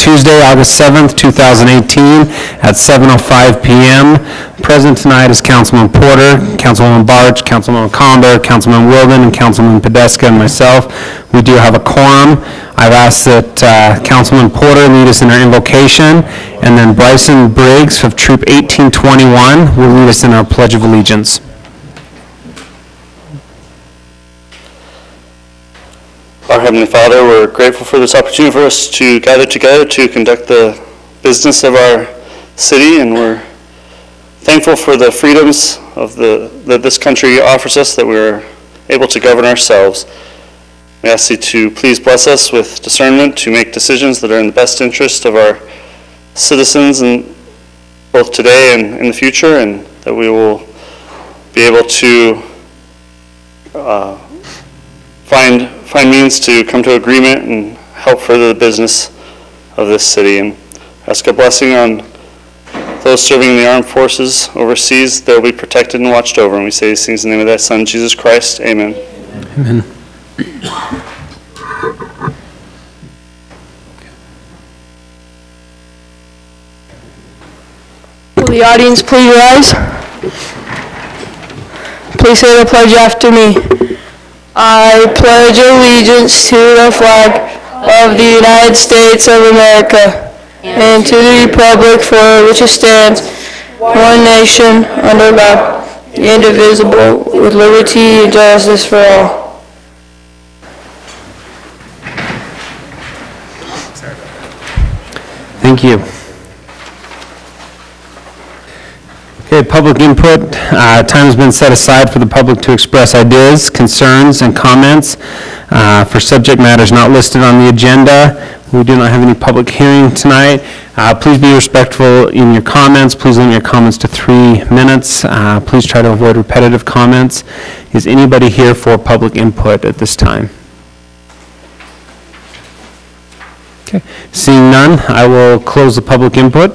Tuesday, August 7th, 2018 at 7:05 p.m. Present tonight is Councilman Porter, Councilwoman Barch, Councilman Comber, Councilman Wilden, and Councilman Podeska, and myself. We do have a quorum. I've asked that Councilman Porter lead us in our invocation, and then Bryson Briggs of Troop 1821 will lead us in our Pledge of Allegiance. Our Heavenly Father, we're grateful for this opportunity for us to gather together to conduct the business of our city, and we're thankful for the freedoms of that this country offers us, that we're able to govern ourselves. We ask you to please bless us with discernment to make decisions that are in the best interest of our citizens, and both today and in the future, and that we will be able to find means to come to agreement and help further the business of this city. And ask a blessing on those serving in the armed forces overseas. They'll be protected and watched over. And we say these things in the name of thy Son, Jesus Christ. Amen. Amen. Will the audience please rise? Please say the pledge after me. I pledge allegiance to the flag of the United States of America and to the republic for which it stands, one nation, under God, indivisible, with liberty and justice for all. Thank you. Okay, public input. Time has been set aside for the public to express ideas, concerns, and comments for subject matters not listed on the agenda. We do not have any public hearing tonight. Please be respectful in your comments. Please limit your comments to 3 minutes. Please try to avoid repetitive comments. Is anybody here for public input at this time? Okay, seeing none, I will close the public input.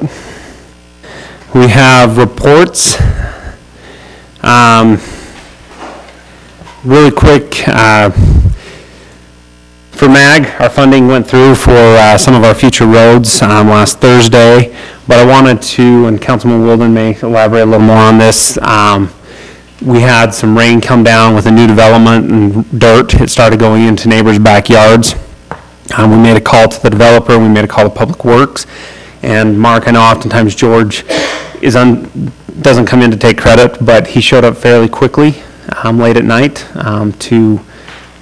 We have reports. Really quick, for MAG, our funding went through for some of our future roads last Thursday, but I wanted to, and Councilman Wilden may elaborate a little more on this, we had some rain come down with a new development and dirt. It started going into neighbors' backyards. We made a call to the developer, we made a call to Public Works, and Mark, I know oftentimes George doesn't come in to take credit, but he showed up fairly quickly late at night to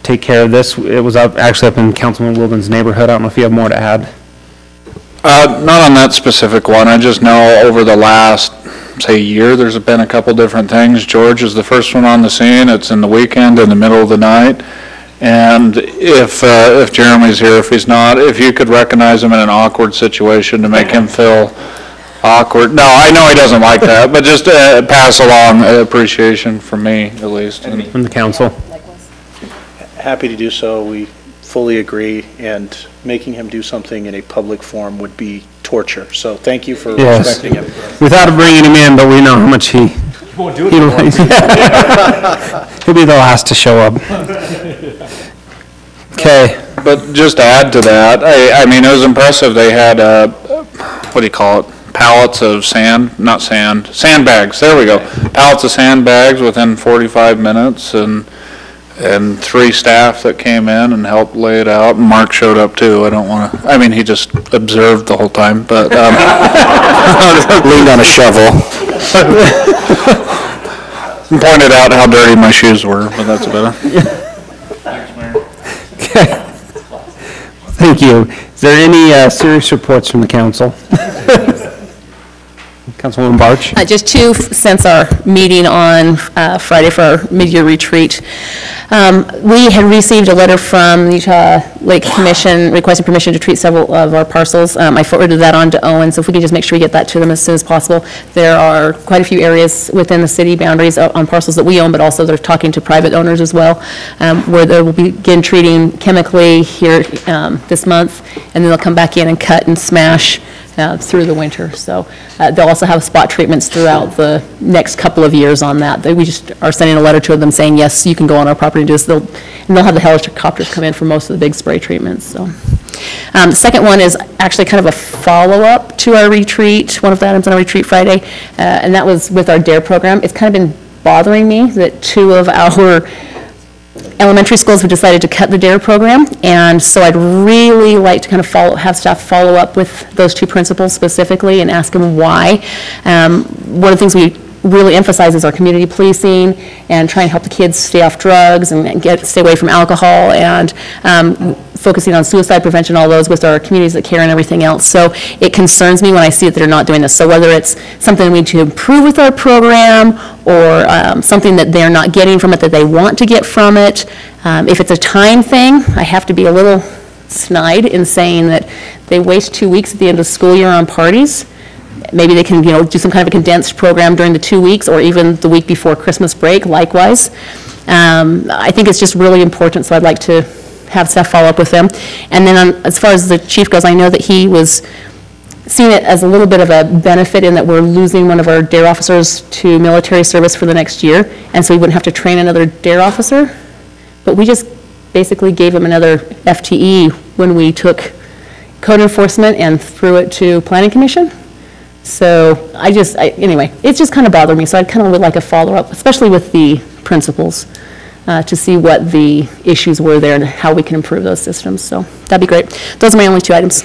take care of this. It was actually up in Councilman Wilden's neighborhood. I don't know if you have more to add. Not on that specific one. I just know over the last, say, year, there's been a couple different things. George is the first one on the scene. It's in the weekend, in the middle of the night. And if Jeremy's here, if he's not, if you could recognize him in an awkward situation to make him feel awkward. No, I know he doesn't like that, but just pass along appreciation from me, at least. From the council. Happy to do so. We fully agree, and making him do something in a public forum would be torture. So thank you for respecting him. Without bringing him in, but we know how much he won't do it. He'll be the last to show up. Okay. But just to add to that, I mean, it was impressive. They had, what do you call it? Pallets of sandbags. There we go. Pallets of sandbags within 45 minutes, and 3 staff that came in and helped lay it out. And Mark showed up too. I don't want to, I mean, he just observed the whole time, but Leaned on a shovel. and pointed out how dirty my shoes were, but that's about it. Okay. Thank you. Is there any serious reports from the council? Councilwoman Barch? Just 2 since our meeting on Friday for our mid-year retreat. We had received a letter from the Utah Lake Commission requesting permission to treat several of our parcels. I forwarded that on to Owen, so if we could just make sure we get that to them as soon as possible. There are quite a few areas within the city boundaries on parcels that we own, but also they're talking to private owners as well, where they will begin treating chemically here this month, and then they'll come back in and cut and smash through the winter. So they'll also have spot treatments throughout the next couple of years on that. We just are sending a letter to them saying, yes, you can go on our property and do this. And they'll have the helicopters come in for most of the big spray treatments. So. The second one is actually kind of a follow-up to our retreat, one of the items on our retreat Friday, and that was with our DARE program. It's kind of been bothering me that 2 of our elementary schools have decided to cut the DARE program, and so I'd really like to kind of have staff follow up with those 2 principals specifically and ask them why. One of the things we really emphasize is our community policing and trying to help the kids stay off drugs and stay away from alcohol, and focusing on suicide prevention, all those with our communities that care and everything else. So it concerns me when I see that they're not doing this. So whether it's something we need to improve with our program or something that they're not getting from it that they want to get from it, if it's a time thing, I have to be a little snide in saying that they waste 2 weeks at the end of the school year on parties. Maybe they can, do some kind of a condensed program during the 2 weeks or even the week before Christmas break, likewise. I think it's just really important, so I'd like to have staff follow up with them. And then as far as the chief goes, I know that he was seeing it as a little bit of a benefit in that we're losing one of our DARE officers to military service for the next year, and so we wouldn't have to train another DARE officer. But we just basically gave him another FTE when we took code enforcement and threw it to planning commission. So anyway, it's just kind of bothered me, so I kind of would like a follow-up, especially with the principals, to see what the issues were there and how we can improve those systems. So that'd be great. Those are my only 2 items.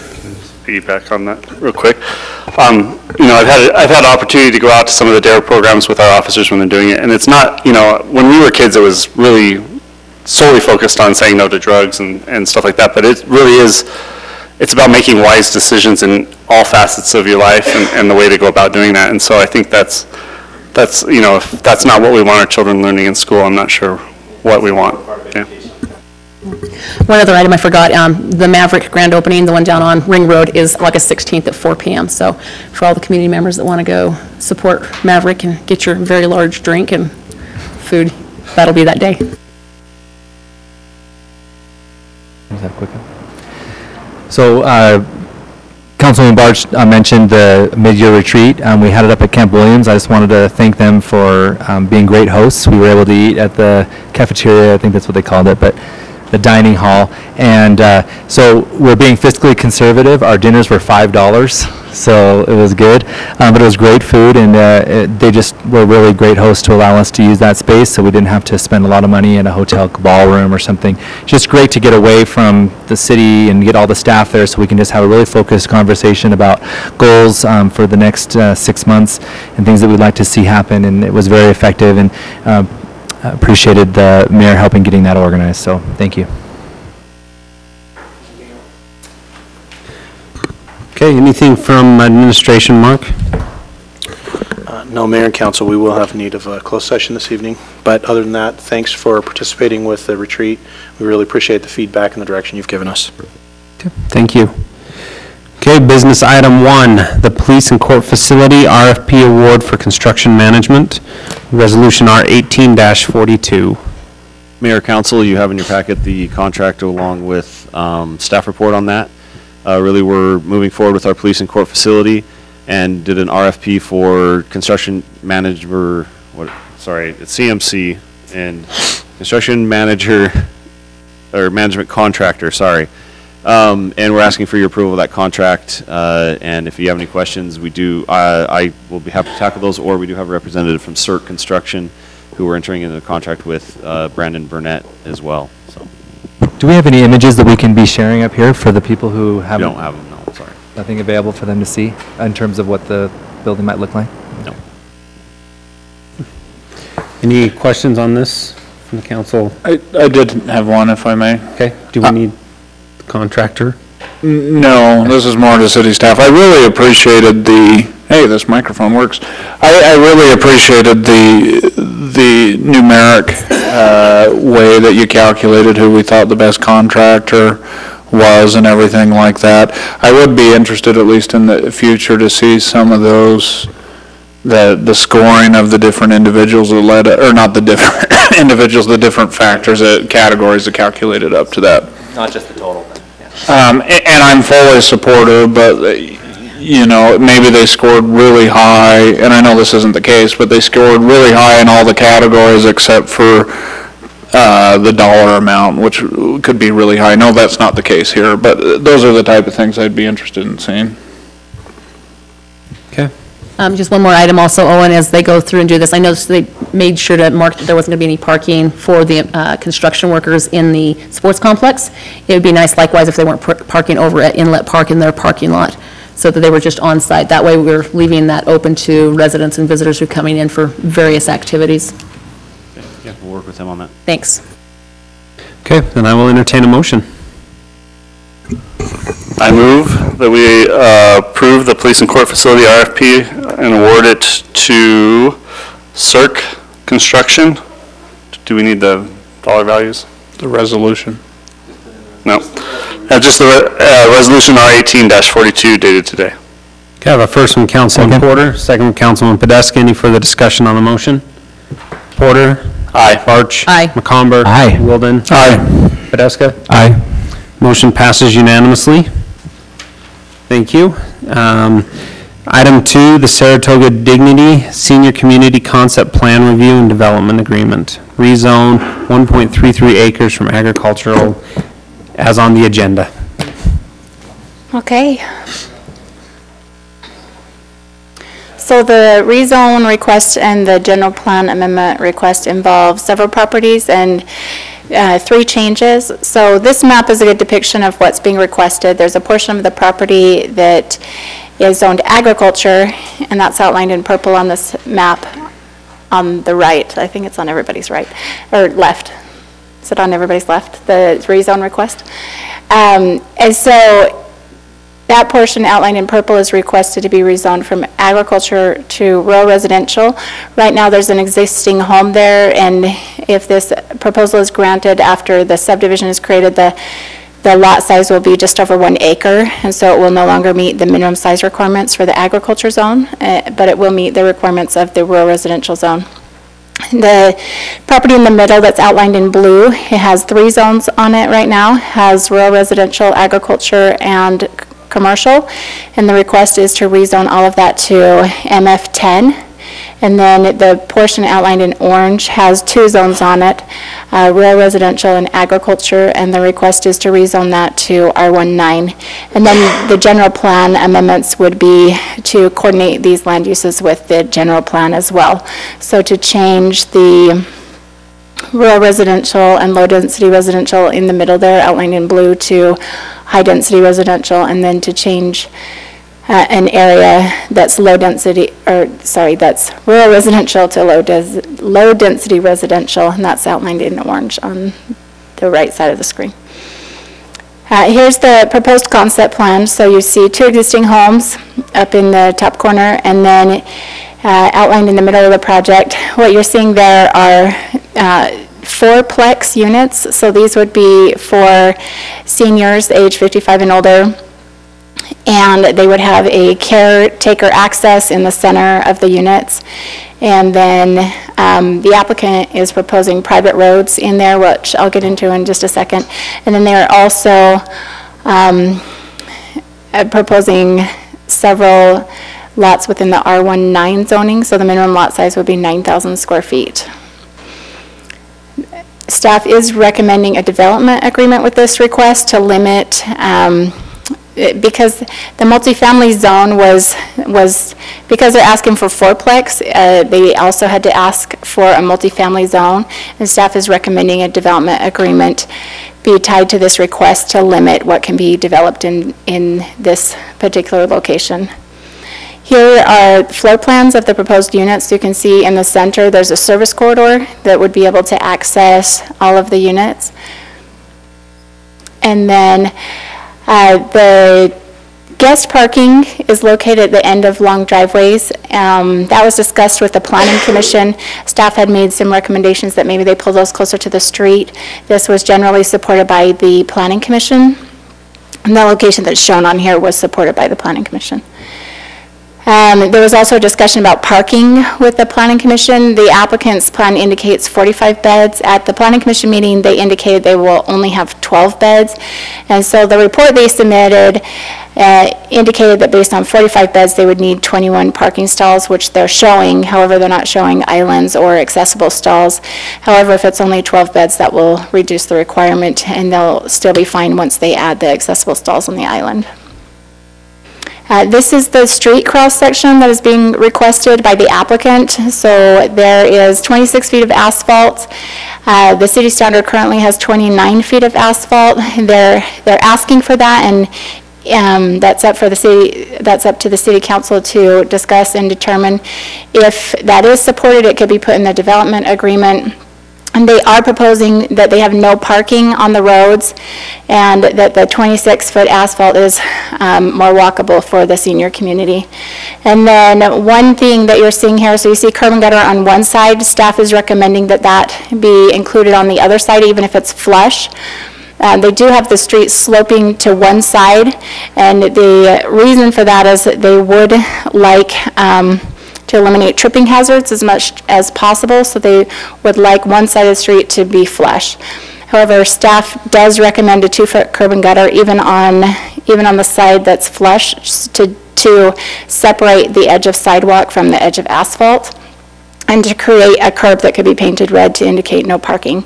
Piggyback on that real quick. I've had the opportunity to go out to some of the DARE programs with our officers when they're doing it, and it's not, when we were kids, it was really solely focused on saying no to drugs and stuff like that, but it really is, it's about making wise decisions in all facets of your life and the way to go about doing that. And so I think that's if that's not what we want our children learning in school, I'm not sure what we want. Yeah. One other item I forgot, the Maverick grand opening, the one down on Ring Road, is August 16th at 4 p.m. So for all the community members that want to go support Maverick and get your very large drink and food, that'll be that day. Was that quick? So Councilman Barch mentioned the mid-year retreat. We had it up at Camp Williams. I just wanted to thank them for being great hosts. We were able to eat at the cafeteria, I think that's what they called it, but the dining hall. And so we're being fiscally conservative. Our dinners were $5, so it was good. But it was great food, and they just were really great hosts to allow us to use that space, so we didn't have to spend a lot of money in a hotel ballroom or something. Just great to get away from the city and get all the staff there so we can just have a really focused conversation about goals for the next 6 months and things that we'd like to see happen. And it was very effective, and appreciated the mayor helping getting that organized. So thank you. Okay, anything from administration, Mark? No, Mayor and Council, we will have need of a closed session this evening. But other than that, thanks for participating with the retreat. We really appreciate the feedback and the direction you've given us. Okay, thank you. Okay, business item 1, the police and court facility RFP award for construction management, resolution R18-42. Mayor, Council, you have in your packet the contract along with staff report on that. Really, we're moving forward with our police and court facility and did an RFP for construction manager, it's CMC, and construction manager, or management contractor, sorry. And we're asking for your approval of that contract, and if you have any questions, I will be happy to tackle those, or we do have a representative from CERT Construction who we're entering into the contract with, Brandon Burnett as well. So. Do we have any images that we can be sharing up here for the people who haven't? We don't have them, no, sorry. Nothing available for them to see in terms of what the building might look like? No. Any questions on this from the council? I did have one, if I may. Okay, do we need the contractor? No, this is more to city staff. I really appreciated hey, this microphone works. I really appreciated the numeric way that you calculated who we thought the best contractor was and everything like that. I would be interested, at least in the future, to see some of those, the scoring of the different individuals that led, or not the different individuals, the different factors, categories that calculated up to that. Not just the total. And I'm fully supportive, but you know, maybe they scored really high, and I know this isn't the case, but they scored really high in all the categories except for the dollar amount, which could be really high. No, that's not the case here, but those are the type of things I'd be interested in seeing. Okay. Just one more item also, Owen, as they go through and do this, I noticed they made sure to mark that there wasn't going to be any parking for the construction workers in the sports complex. It would be nice likewise if they weren't parking over at Inlet Park in their parking lot, so that they were just on site. That way we're leaving that open to residents and visitors who are coming in for various activities. Yeah, we'll work with him on that. Thanks. Okay, then I will entertain a motion. I move that we approve the police and court facility RFP and award it to Cirque Construction. Do we need the dollar values? The resolution. No. Just the resolution R18-42 dated today. Okay, I have a first from Councilman Porter, second from Councilman Podeska. Any further discussion on the motion? Porter? Aye. Barch? Aye. McComber? Aye. Wilden? Aye. Podeska? Aye. Motion passes unanimously. Thank you. Item 2, the Saratoga Dignity Senior Community Concept Plan Review and Development Agreement. Rezone 1.33 acres from agricultural as on the agenda. Okay. So the rezone request and the general plan amendment request involve several properties and 3 changes. So this map is a good depiction of what's being requested. There's a portion of the property that is zoned agriculture, and that's outlined in purple on this map on the right. I think it's on everybody's right, or left. Is it on everybody's left, the rezone request? And so that portion outlined in purple is requested to be rezoned from agriculture to rural residential. Right now there's an existing home there, and if this proposal is granted after the subdivision is created, the lot size will be just over 1 acre, and so it will no longer meet the minimum size requirements for the agriculture zone, but it will meet the requirements of the rural residential zone. The property in the middle that's outlined in blue, it has 3 zones on it right now, has rural residential, agriculture, and commercial, and the request is to rezone all of that to MF10. And then the portion outlined in orange has 2 zones on it, rural residential and agriculture, and the request is to rezone that to R19. And then the general plan amendments would be to coordinate these land uses with the general plan as well. So to change the rural residential and low-density residential in the middle there, outlined in blue, to high-density residential, and then to change an area that's that's rural residential to low-density residential, and that's outlined in orange on the right side of the screen. Here's the proposed concept plan. So you see 2 existing homes up in the top corner, and then outlined in the middle of the project. What you're seeing there are 4-plex units. So these would be for seniors age 55 and older, and they would have a caretaker access in the center of the units. And then the applicant is proposing private roads in there, which I'll get into in just a second. And then they're also proposing several lots within the R19 zoning, so the minimum lot size would be 9,000 square feet. Staff is recommending a development agreement with this request to limit, because the multifamily zone was because they're asking for 4-plex, they also had to ask for a multifamily zone, and staff is recommending a development agreement be tied to this request to limit what can be developed in this particular location. Here are floor plans of the proposed units. You can see in the center there's a service corridor that would be able to access all of the units. And then the guest parking is located at the end of long driveways. That was discussed with the Planning Commission. Staff had made some recommendations that maybe they pull those closer to the street. This was generally supported by the Planning Commission, and the location that's shown on here was supported by the Planning Commission. There was also a discussion about parking with the Planning Commission. The applicant's plan indicates 45 beds. At the Planning Commission meeting, they indicated they will only have 12 beds. And so the report they submitted indicated that based on 45 beds, they would need 21 parking stalls, which they're showing. However, they're not showing islands or accessible stalls. However, if it's only 12 beds, that will reduce the requirement, and they'll still be fine once they add the accessible stalls on the island. This is the street cross-section that is being requested by the applicant. So there is 26 feet of asphalt. The city standard currently has 29 feet of asphalt. They're asking for that, and that's up for the city. That's up to the city council to discuss and determine if that is supported. It could be put in the development agreement. And they are proposing that they have no parking on the roads, and that the 26-foot asphalt is more walkable for the senior community. And then one thing that you're seeing here, so you see curb and gutter on one side. Staff is recommending that that be included on the other side, even if it's flush. They do have the street sloping to one side, and the reason for that is that they would like to eliminate tripping hazards as much as possible, so they would like one side of the street to be flush. However, staff does recommend a 2-foot curb and gutter even on the side that's flush to separate the edge of sidewalk from the edge of asphalt, and to create a curb that could be painted red to indicate no parking.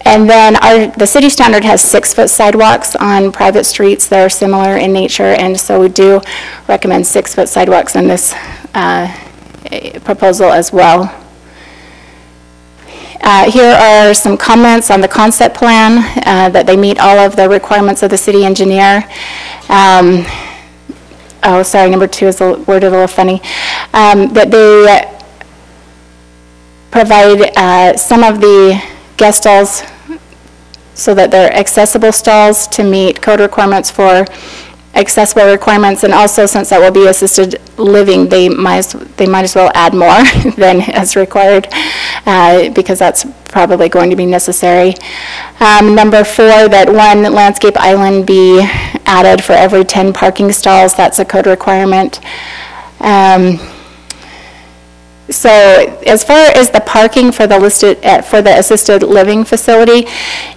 And then the city standard has 6-foot sidewalks on private streets that are similar in nature, and so we do recommend 6-foot sidewalks in this proposal as well. Here are some comments on the concept plan, that they meet all of the requirements of the city engineer. Oh, sorry, number 2 is worded a little funny. That they provide some of the guest stalls so that they're accessible stalls to meet code requirements for accessible requirements, and also since that will be assisted living, they might as well add more than as required, because that's probably going to be necessary. Number 4, that one landscape island be added for every 10 parking stalls. That's a code requirement. So as far as the parking for the assisted living facility,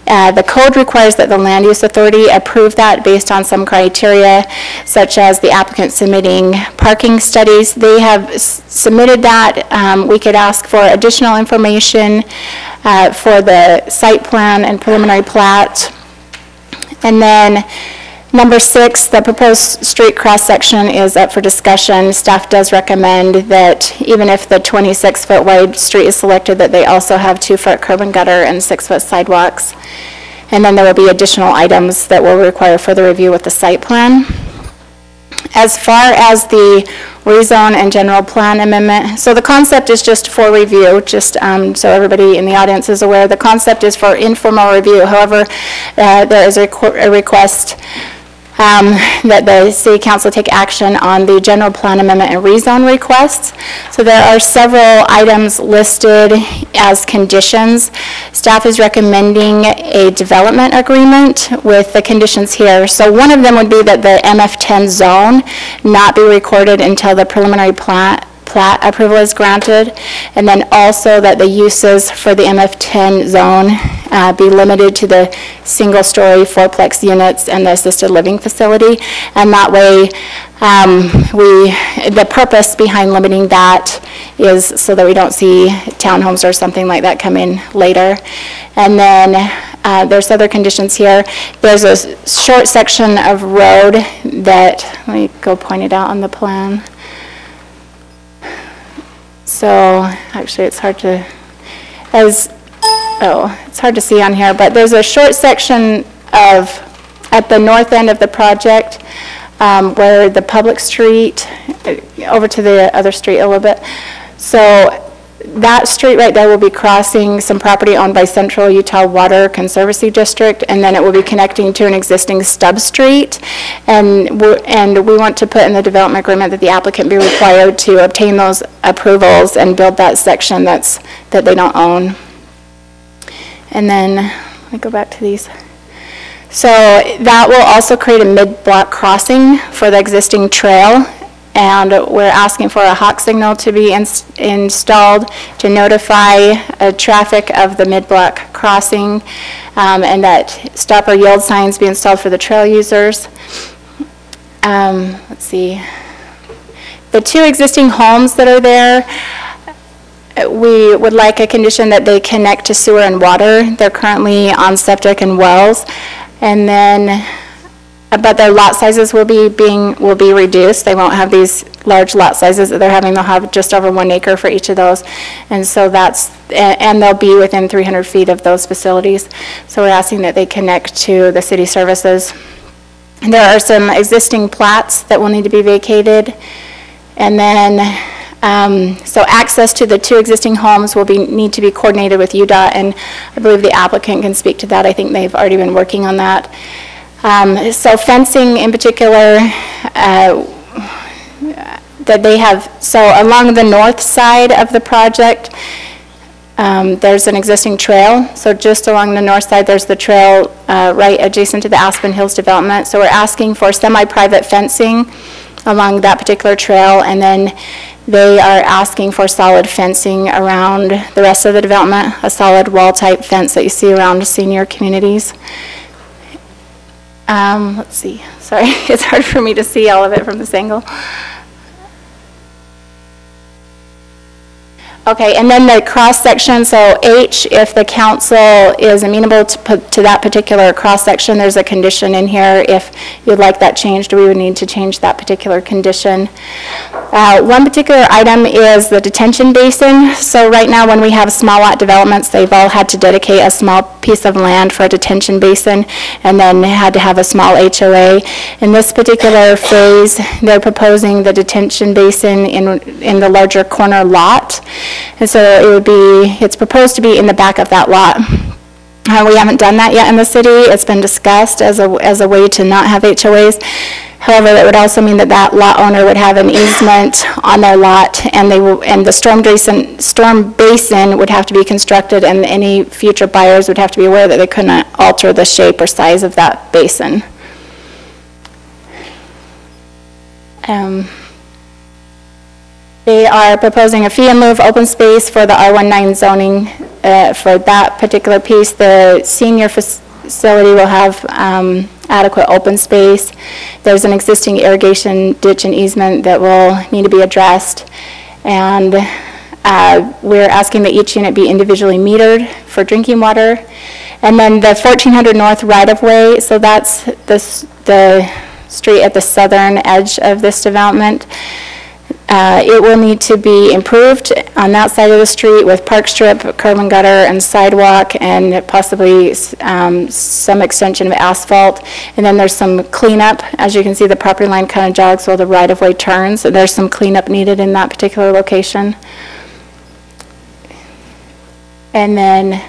the code requires that the land use authority approve that based on some criteria, such as the applicant submitting parking studies. They have submitted that. We could ask for additional information for the site plan and preliminary plat. And then number 6, the proposed street cross-section is up for discussion. Staff does recommend that even if the 26-foot wide street is selected, that they also have 2-foot curb and gutter and 6-foot sidewalks. And then there will be additional items that will require further review with the site plan. As far as the rezone and general plan amendment, so the concept is just for review, just so everybody in the audience is aware. The concept is for informal review. However, there is a request that the City Council take action on the general plan amendment and rezone requests. So there are several items listed as conditions. Staff is recommending a development agreement with the conditions here. So one of them would be that the MF10 zone not be recorded until the preliminary plat approval is granted, and then also that the uses for the MF10 zone be limited to the single-story 4-plex units and the assisted living facility. And that way, the purpose behind limiting that is so that we don't see townhomes or something like that come in later. And then there's other conditions here. There's a short section of road that, let me go point it out on the plan. So actually it's hard to, it's hard to see on here, but there's a short section at the north end of the project where the public street, over to the other street a little bit. So that street right there will be crossing some property owned by Central Utah Water Conservancy District, and then it will be connecting to an existing stub street. And we want to put in the development agreement that the applicant be required to obtain those approvals and build that section that they don't own. And then, let me go back to these. So that will also create a mid-block crossing for the existing trail and we're asking for a hawk signal to be installed to notify traffic of the mid-block crossing, and that stop or yield signs be installed for the trail users. Let's see. The 2 existing homes that are there, we would like a condition that they connect to sewer and water. They're currently on septic and wells, and then, but their lot sizes will be reduced. They won't have these large lot sizes that they're having. They'll have just over 1 acre for each of those, and so and they'll be within 300 feet of those facilities. So we're asking that they connect to the city services. And there are some existing plats that will need to be vacated, and then so access to the 2 existing homes will need to be coordinated with UDOT, and I believe the applicant can speak to that. I think they've already been working on that. So fencing in particular, that they have, so along the north side of the project, there's an existing trail. So just along the north side, there's the trail right adjacent to the Aspen Hills development. So we're asking for semi-private fencing along that particular trail, and then they are asking for solid fencing around the rest of the development, a solid wall-type fence that you see around senior communities. Let's see, sorry, it's hard for me to see all of it from this angle. Okay, and then the cross-section, so H, if the council is amenable to that particular cross-section, there's a condition in here. If you'd like that changed, we would need to change that particular condition. One particular item is the detention basin. So right now when we have small lot developments, they've all had to dedicate a small piece of land for a detention basin, and then had to have a small HOA. In this particular phase, they're proposing the detention basin in the larger corner lot. And so it's proposed to be in the back of that lot. We haven't done that yet in the city. It's been discussed as a way to not have HOAs. However, that would also mean that that lot owner would have an easement on their lot, and the storm basin would have to be constructed, and any future buyers would have to be aware that they couldn't alter the shape or size of that basin. They are proposing a fee in lieu of open space for the R19 zoning for that particular piece. The senior facility will have adequate open space. There's an existing irrigation ditch and easement that will need to be addressed. And we're asking that each unit be individually metered for drinking water. And then the 1400 North right-of-way, so that's the street at the southern edge of this development. It will need to be improved on that side of the street with park strip, curb and gutter, and sidewalk, and possibly some extension of asphalt. And then there's some cleanup. As you can see, the property line kind of jogs while the right-of-way turns. So there's some cleanup needed in that particular location. And then,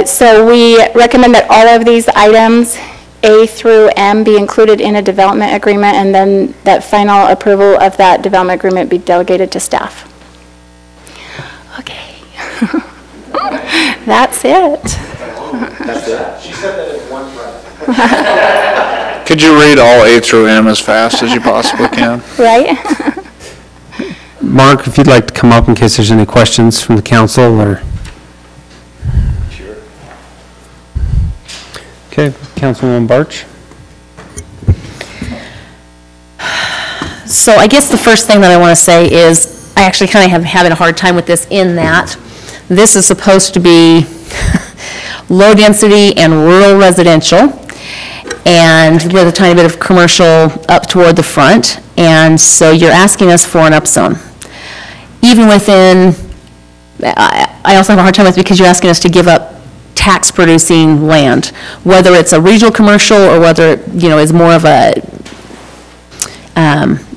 so we recommend that all of these items, A through M, be included in a development agreement, and then that final approval of that development agreement be delegated to staff. Okay. That's it. That's it? She said that in one breath. Could you read all A through M as fast as you possibly can? Right? Mark, if you'd like to come up in case there's any questions from the council, or... Okay, Councilwoman Barch. So I guess the first thing that I want to say is I actually kind of having a hard time with this, in that this is supposed to be low density and rural residential, and with a tiny bit of commercial up toward the front. And so you're asking us for an upzone. Even within, I also have a hard time with it because you're asking us to give up tax-producing land, whether it's a regional commercial or whether it, is more of a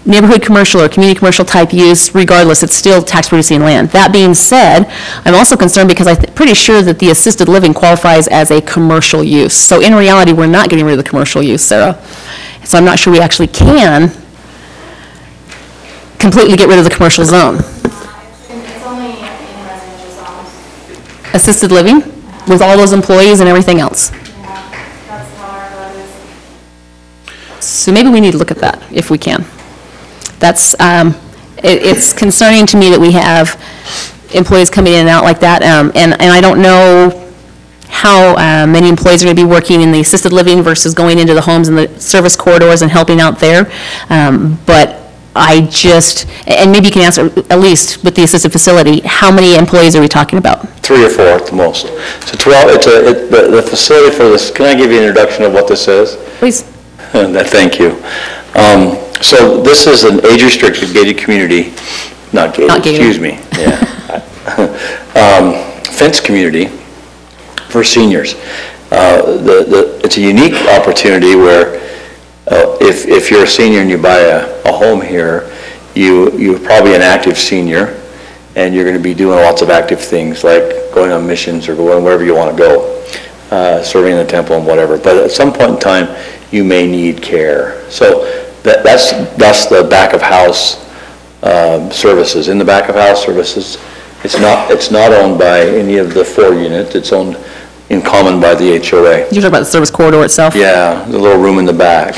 neighborhood commercial or community commercial type use. Regardless, it's still tax-producing land. That being said, I'm also concerned because I'm pretty sure that the assisted living qualifies as a commercial use. So in reality, we're not getting rid of the commercial use, Sarah. So I'm not sure we actually can completely get rid of the commercial zone. It's only in residential zones. Assisted living? With all those employees and everything else. Yeah, that's how our vote is. So maybe we need to look at that, if we can. That's, it's concerning to me that we have employees coming in and out like that, and I don't know how many employees are going to be working in the assisted living versus going into the homes and the service corridors and helping out there. But I just, and maybe you can answer, at least with the assisted facility, how many employees are we talking about? 3 or 4 at the most. So 12, the facility for this, can I give you an introduction of what this is? Please. Thank you. So this is an age-restricted gated community, not gated. Excuse me, yeah. Fenced community for seniors. It's a unique opportunity where if you're a senior and you buy a home here, you're probably an active senior, and you're going to be doing lots of active things like going on missions or going wherever you want to go, serving in the temple and whatever. But at some point in time, you may need care. So that's the back of house services. In the back of house services, it's not owned by any of the 4 units. It's owned in common by the HOA. You're talking about the service corridor itself? Yeah, the little room in the back.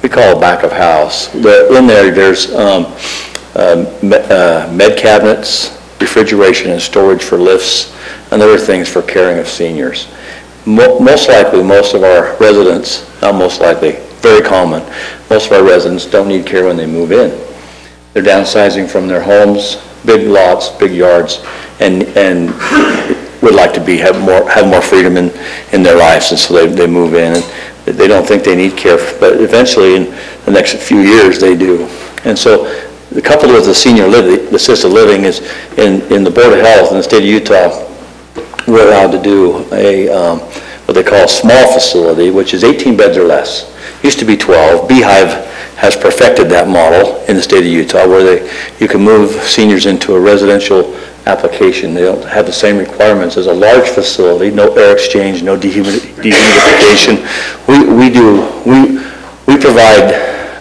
We call it back of house. In there's med cabinets, refrigeration and storage for lifts, and other things for caring of seniors. Most likely, most of our residents, not most likely, very common, most of our residents don't need care when they move in. They're downsizing from their homes, big lots, big yards, and would like to have more freedom in their lives, and so they move in. And they don't think they need care, but eventually in the next few years they do. And so coupled with the senior living, the assisted living, is in the Board of Health in the state of Utah, we're allowed to do what they call a small facility, which is 18 beds or less. Used to be 12. Beehive has perfected that model in the state of Utah, where you can move seniors into a residential application. They don't have the same requirements as a large facility, no air exchange, no dehumidification. We provide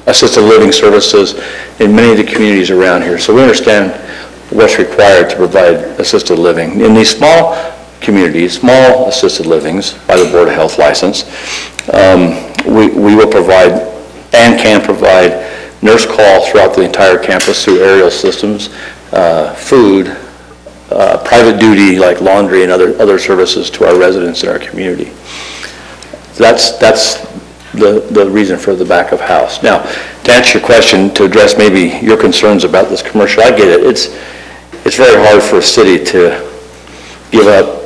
assisted living services in many of the communities around here, so we understand what's required to provide assisted living. In these small communities, small assisted livings by the Board of Health license, we will provide and can provide nurse call throughout the entire campus through aerial systems, food, private duty like laundry and other services to our residents in our community. That's the reason for the back of house. Now, to answer your question, to address maybe your concerns about this commercial, I get it. It's very hard for a city to give up,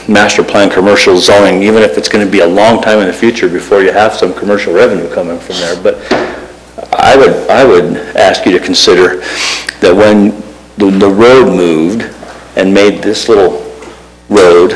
master plan commercial zoning, even if it's going to be a long time in the future before you have some commercial revenue coming from there. But I would ask you to consider that when the road moved and made this little road,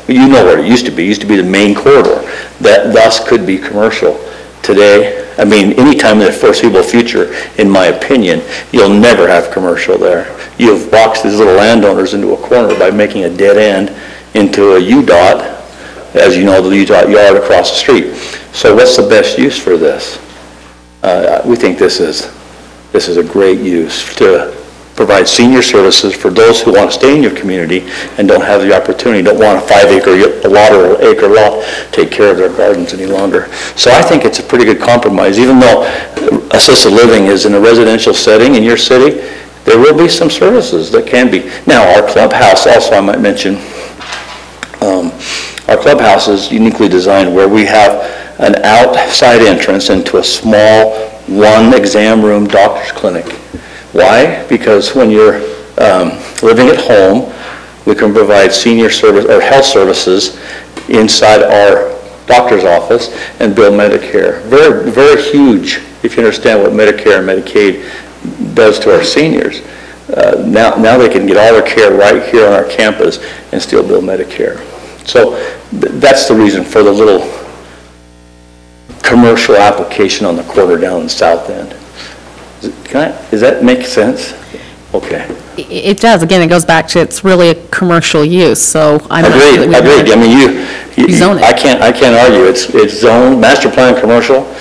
you know where it used to be. It used to be the main corridor. That thus could be commercial. Today, I mean, anytime in the foreseeable future, in my opinion, you'll never have commercial there. You've boxed these little landowners into a corner by making a dead end into a UDOT, as you know, the UDOT yard across the street. So what's the best use for this? We think this is a great use to provide senior services for those who want to stay in your community and don't have the opportunity, don't want a 5-acre lot or an acre lot to take care of their gardens any longer. So I think it's a pretty good compromise. Even though assisted living is in a residential setting in your city, there will be some services that can be. Now, our clubhouse also, I might mention, our clubhouse is uniquely designed where we have an outside entrance into a small 1-exam room doctor's clinic. Why? Because when you're living at home, we can provide senior service or health services inside our doctor's office and bill Medicare. Very, very huge, if you understand what Medicare and Medicaid does to our seniors. Now they can get all their care right here on our campus and still bill Medicare. So that's the reason for the little commercial application on the corner down in the south end. Does that make sense? Okay. It does. Again, it goes back to it's really a commercial use, so I'm not sure that we Agreed. I mean, rezone it. I can't argue. It's zoned, master plan commercial.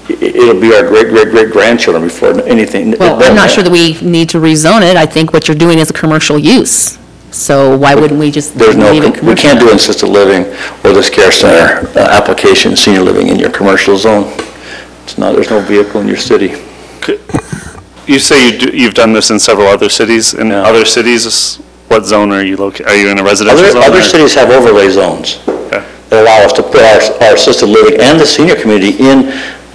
It'll be our great grandchildren before anything. Well, I'm not sure that we need to rezone it. I think what you're doing is a commercial use. So why wouldn't we just leave it commercial? We can't do assisted living or this care center application, senior living in your commercial zone. There's no vehicle in your city. You say you've done this in several other cities. In Yeah. other cities, what zone are you located? Are you in a residential zone? Other or- cities have overlay zones Okay. that allow us to put our assisted living and the senior community in,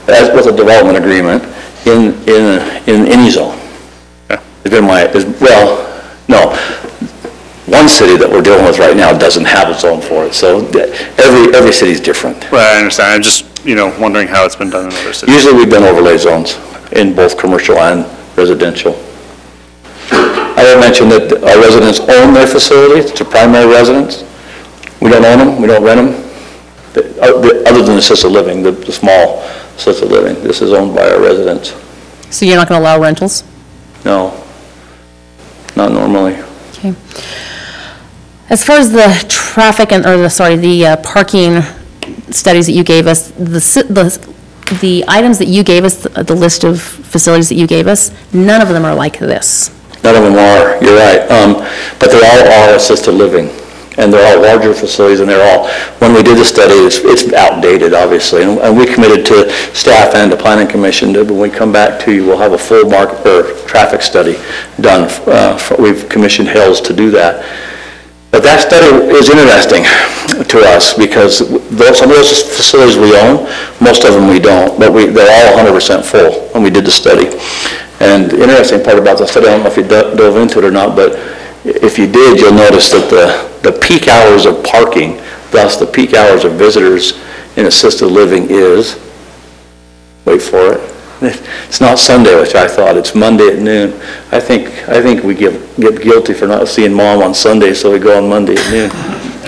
as with a development agreement, in any zone. Okay. It's been well, no. One city that we're dealing with right now doesn't have a zone for it, so every city's different. Well, I understand. I'm just, wondering how it's been done in other cities. Usually we've been overlay zones in both commercial and residential. I would mention that our residents own their facilities. It's a primary residence. We don't own them, we don't rent them. Other than assisted living, the small assisted living, this is owned by our residents. So you're not going to allow rentals? No, not normally. Okay. As far as the traffic the parking studies that you gave us, the items that you gave us, the list of facilities that you gave us, none of them are like this. None of them are, you're right. But they all are assisted living, and they're all larger facilities, and they're all, when we did the study, it's outdated, obviously, and we committed to staff and the planning commission that when we come back to you, we'll have a full traffic study done. We've commissioned Hills to do that. But that study is interesting to us because some of those facilities we own, most of them we don't, but they're all 100% full when we did the study. And the interesting part about the study, I don't know if you dove into it or not, but if you did, you'll notice that the peak hours of parking, thus the peak hours of visitors in assisted living is, wait for it, it's not Sunday, which I thought, it's Monday at noon. I think we get guilty for not seeing mom on Sunday, so we go on Monday at noon.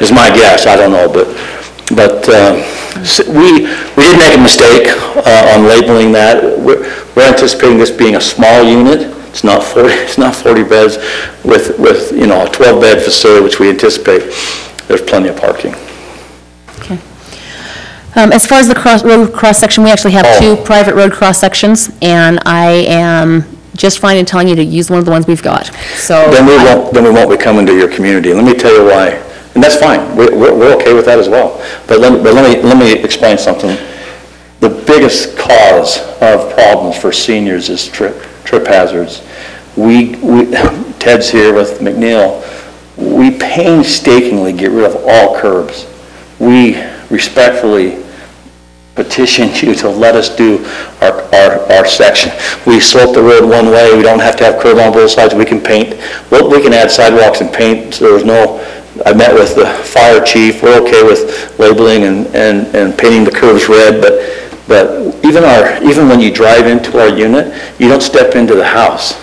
Is my guess, I don't know, but we did make a mistake on labeling that. We're anticipating this being a small unit. It's not 40 beds with a 12-bed facility, which we anticipate there's plenty of parking. Okay. As far as the road cross-section, we actually have two private road cross-sections, and I am just fine in telling you to use one of the ones we've got. So Then we won't be coming to your community. Let me tell you why. And that's fine. We're okay with that as well. But let me explain something. The biggest cause of problems for seniors is trip hazards. Ted's here with McNeil. We painstakingly get rid of all curbs. We respectfully petition you to let us do our section. We slope the road one way. We don't have to have curb on both sides. We can paint. We can add sidewalks and paint. So there's no. I met with the fire chief. We're okay with labeling and painting the curves red, but even when you drive into our unit, you don't step into the house.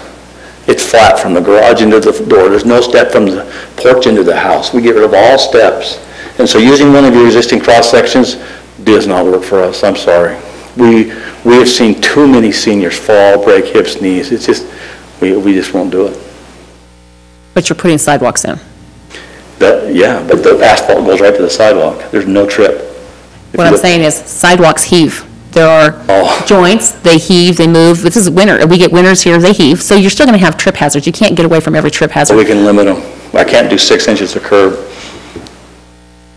It's flat from the garage into the door. There's no step from the porch into the house. We get rid of all steps. And so using one of your existing cross sections does not work for us. I'm sorry. We have seen too many seniors fall, break hips, knees. It's just, we just won't do it. But you're putting sidewalks in. Yeah, but the asphalt goes right to the sidewalk. There's no trip. What I'm saying is sidewalks heave. There are joints, they heave, they move. This is winter. We get winters here, they heave. So you're still going to have trip hazards. You can't get away from every trip hazard. So we can limit them. I can't do 6 inches of curb.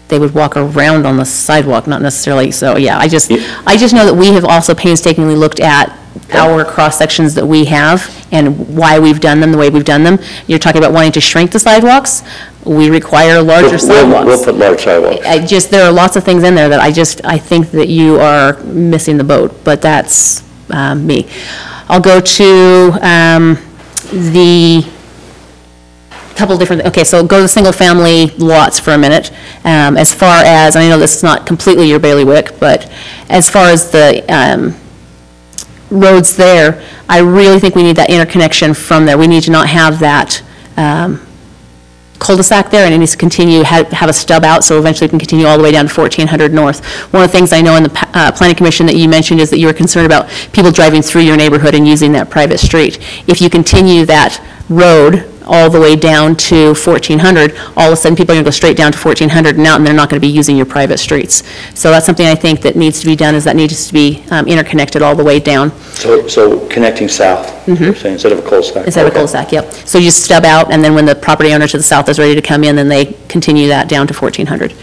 They would walk around on the sidewalk, not necessarily. So yeah, I just know that we have also painstakingly looked at our cross-sections that we have and why we've done them the way we've done them. You're talking about wanting to shrink the sidewalks. We require larger sidewalks. We'll put large sidewalks. There are lots of things in there that I think that you are missing the boat, but that's me. I'll go to the couple different, okay, so go to single-family lots for a minute. As far as, I know this is not completely your bailiwick, but as far as the roads there, I really think we need that interconnection from there. We need to not have that cul-de-sac there, and it needs to continue, have a stub out, so eventually we can continue all the way down to 1400 North. One of the things I know in the Planning Commission that you mentioned is that you were concerned about people driving through your neighborhood and using that private street. If you continue that road all the way down to 1,400, all of a sudden people are going to go straight down to 1,400 and out, and they're not going to be using your private streets. So that's something I think that needs to be done, is that needs to be interconnected all the way down. So connecting south, you're saying, instead of a cul-de-sac? Instead of a cul-de-sac, yep. So you stub out, and then when the property owner to the south is ready to come in, then they continue that down to 1,400.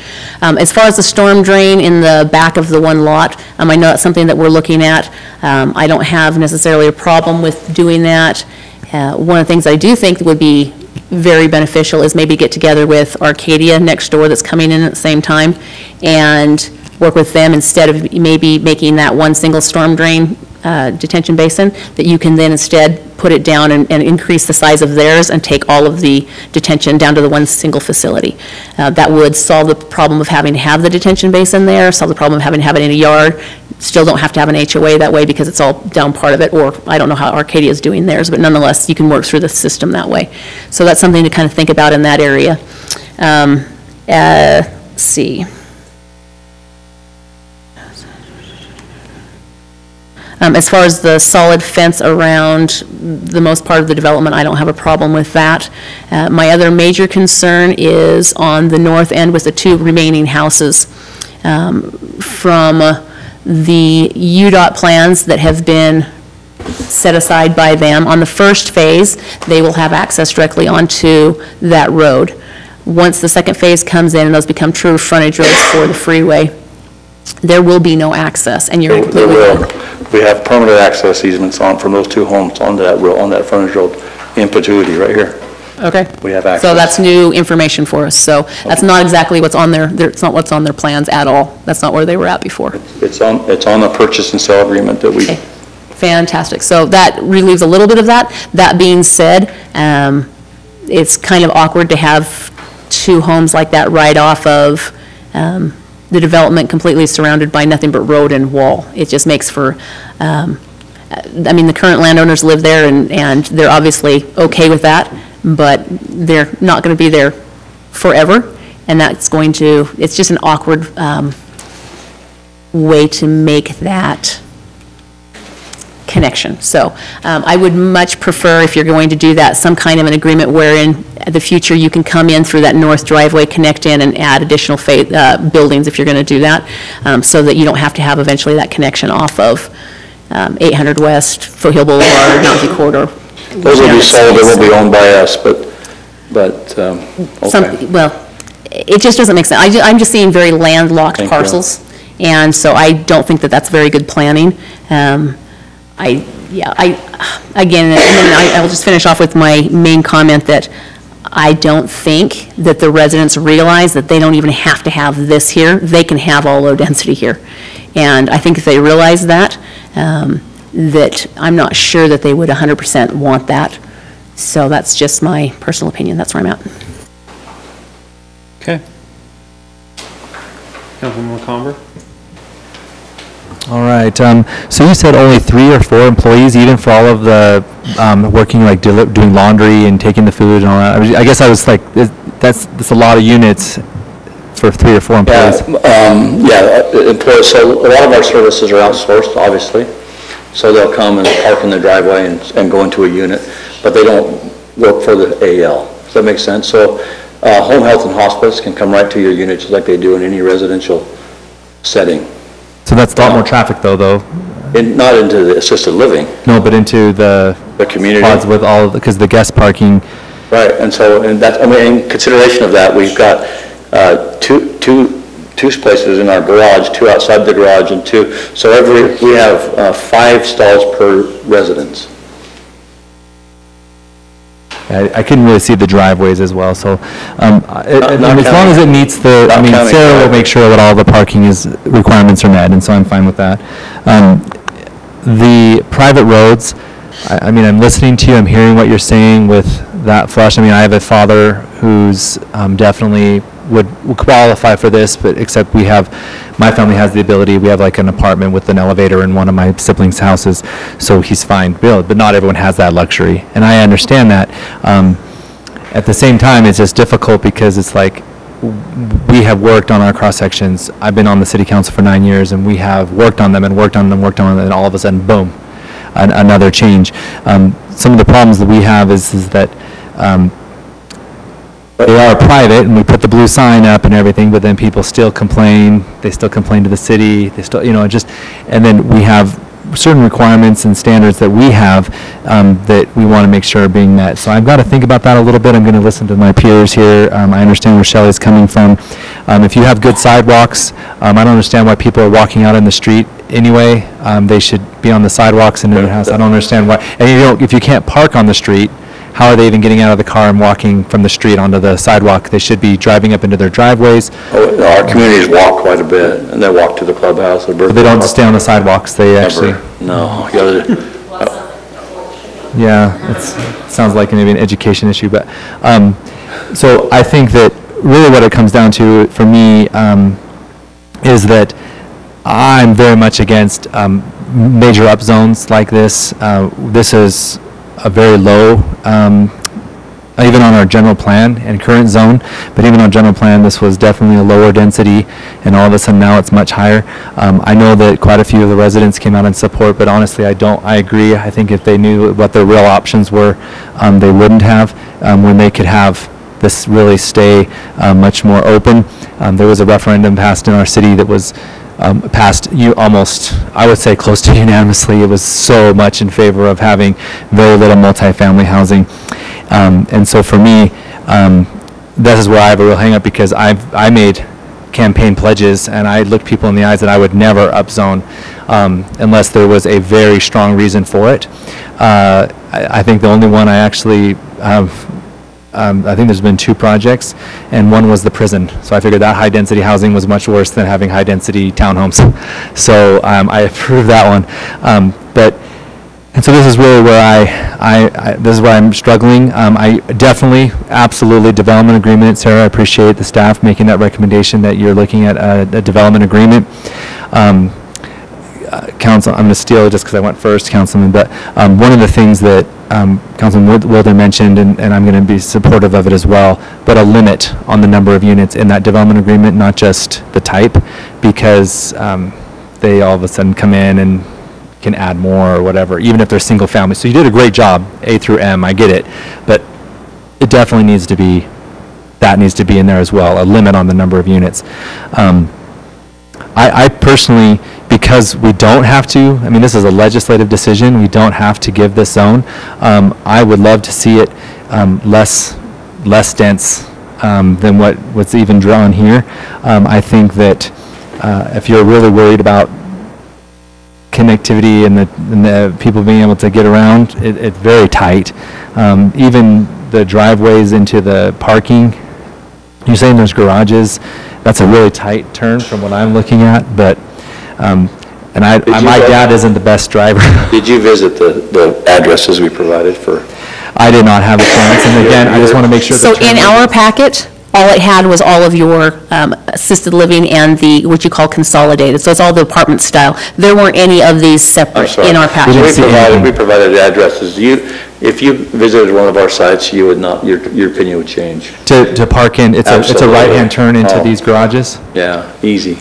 As far as the storm drain in the back of the one lot, I know that's something that we're looking at. I don't have necessarily a problem with doing that. One of the things I do think would be very beneficial is maybe get together with Arcadia next door that's coming in at the same time, and work with them instead of maybe making that one single storm drain detention basin, that you can then instead put it down and increase the size of theirs and take all of the detention down to the one single facility. That would solve the problem of having to have the detention basin there, solve the problem of having to have it in a yard. Still don't have to have an HOA that way because it's all down part of it, or I don't know how Arcadia is doing theirs, but nonetheless, you can work through the system that way. So that's something to kind of think about in that area. Let's see. As far as the solid fence around the most part of the development, I don't have a problem with that. My other major concern is on the north end with the two remaining houses. From the UDOT plans that have been set aside by them, on the first phase, they will have access directly onto that road. Once the second phase comes in and those become true frontage roads for the freeway, there will be no access, and you're completely... There will. We have permanent access easements on, from those two homes onto that road, on that frontage road, in perpetuity, right here. Okay. We have access. So that's new information for us. So that's not exactly what's on it's not what's on their plans at all. That's not where they were at before. It's on the purchase and sale agreement that we... Okay. Fantastic. So that relieves a little bit of that. That being said, it's kind of awkward to have two homes like that right off of the development completely surrounded by nothing but road and wall. It just makes for, I mean, the current landowners live there and they're obviously okay with that, but they're not going to be there forever. And that's going to, it's just an awkward way to make that connection. So I would much prefer, if you're going to do that, some kind of an agreement wherein the future you can come in through that north driveway, connect in, and add additional buildings if you're going to do that, so that you don't have to have eventually that connection off of 800 West, Foothill Boulevard, Mountain Corridor. Those will be sold, they won't be owned by us, but okay. Well, it just doesn't make sense. I'm just seeing very landlocked Thank you. parcels, and so I don't think that that's very good planning. Again, and then I'll just finish off with my main comment that I don't think that the residents realize that they don't even have to have this here. They can have all low density here. And I think if they realize that, that I'm not sure that they would 100% want that. So that's just my personal opinion. That's where I'm at. Okay. Councilman McComber? All right, so you said only 3 or 4 employees, even for all of the working, like doing laundry and taking the food and all that? I guess I was like, that's a lot of units for 3 or 4 employees. Employees, so a lot of our services are outsourced, obviously. So they'll come and park in the driveway and go into a unit, but they don't work for the AL. Does that make sense? So home health and hospice can come right to your unit just like they do in any residential setting. So that's a lot more traffic though. Not into the assisted living. No, but into the community. Pods with all of because the guest parking. Right, and that, I mean, in consideration of that, we've got two places in our garage, 2 outside the garage, and 2. So we have 5 stalls per residence. I couldn't really see the driveways as well, so as long as it meets Sarah will make sure that all the parking requirements are met, and so I'm fine with that. The private roads, I mean, I'm listening to you, I'm hearing what you're saying with that flush. I mean, I have a father who's definitely would qualify for this, but except my family has the ability, we have like an apartment with an elevator in one of my siblings' houses, so he's fine, but not everyone has that luxury, and I understand that. At the same time, it's just difficult because it's like, we have worked on our cross-sections. I've been on the city council for 9 years, and we have worked on them, and and all of a sudden, boom, another change. Some of the problems that we have is that they are private, and we put the blue sign up and everything, but then people still complain, they still complain to the city, they still, and then we have certain requirements and standards that we have that we want to make sure are being met. So I've got to think about that a little bit. I'm going to listen to my peers here. I understand where Shelley's coming from. If you have good sidewalks, I don't understand why people are walking out in the street anyway. They should be on the sidewalks and in their house. I don't understand why. And if you can't park on the street, how are they even getting out of the car and walking from the street onto the sidewalk? They should be driving up into their driveways. Our communities walk quite a bit, and they walk to the clubhouse. But they don't stay on the sidewalks, they actually... No. Yeah, it sounds like maybe an education issue, but, so I think that really what it comes down to for me is that I'm very much against major up zones like this. This is a very low, even on our general plan and current zone, but even on general plan, this was definitely a lower density, and all of a sudden now it's much higher. I know that quite a few of the residents came out in support, but honestly, I agree. I think if they knew what their real options were, they wouldn't have, when they could have this really stay much more open. There was a referendum passed in our city that was passed almost, I would say, close to unanimously. It was so much in favor of having very little multifamily housing. And so for me, this is where I have a real hang up, because I made campaign pledges and I looked people in the eyes that I would never upzone unless there was a very strong reason for it. I think the only one I actually have, I think there's been 2 projects, and one was the prison. So I figured that high-density housing was much worse than having high-density townhomes. So I approved that one. And so this is really where this is where I'm struggling. I definitely, absolutely, development agreement. Sarah, I appreciate the staff making that recommendation that you're looking at a development agreement. Council, I'm going to steal just because I went first, Councilman, but one of the things that Councilman Wilder mentioned, and I'm going to be supportive of it as well, but a limit on the number of units in that development agreement, not just the type, because they all of a sudden come in and can add more or whatever, even if they're single family. So you did a great job, A through M, I get it, but it definitely needs to be, that needs to be in there as well, a limit on the number of units. I personally, because we don't have to, I mean, this is a legislative decision, we don't have to give this zone. I would love to see it less dense than what's even drawn here. I think that if you're really worried about connectivity and the people being able to get around, it's very tight. Even the driveways into the parking, you're saying there's garages, that's a really tight turn from what I'm looking at, but my dad isn't the best driver. Did you visit the addresses we provided for? I did not have a chance, and again, I just want to make sure. So in our packet, all it had was all of your assisted living and what you call consolidated, so it's all the apartment style. There weren't any of these separate in our packet. We provided the addresses. If you visited one of our sites, you would not, your opinion would change. To park in, it's a right-hand turn into these garages? Yeah, easy.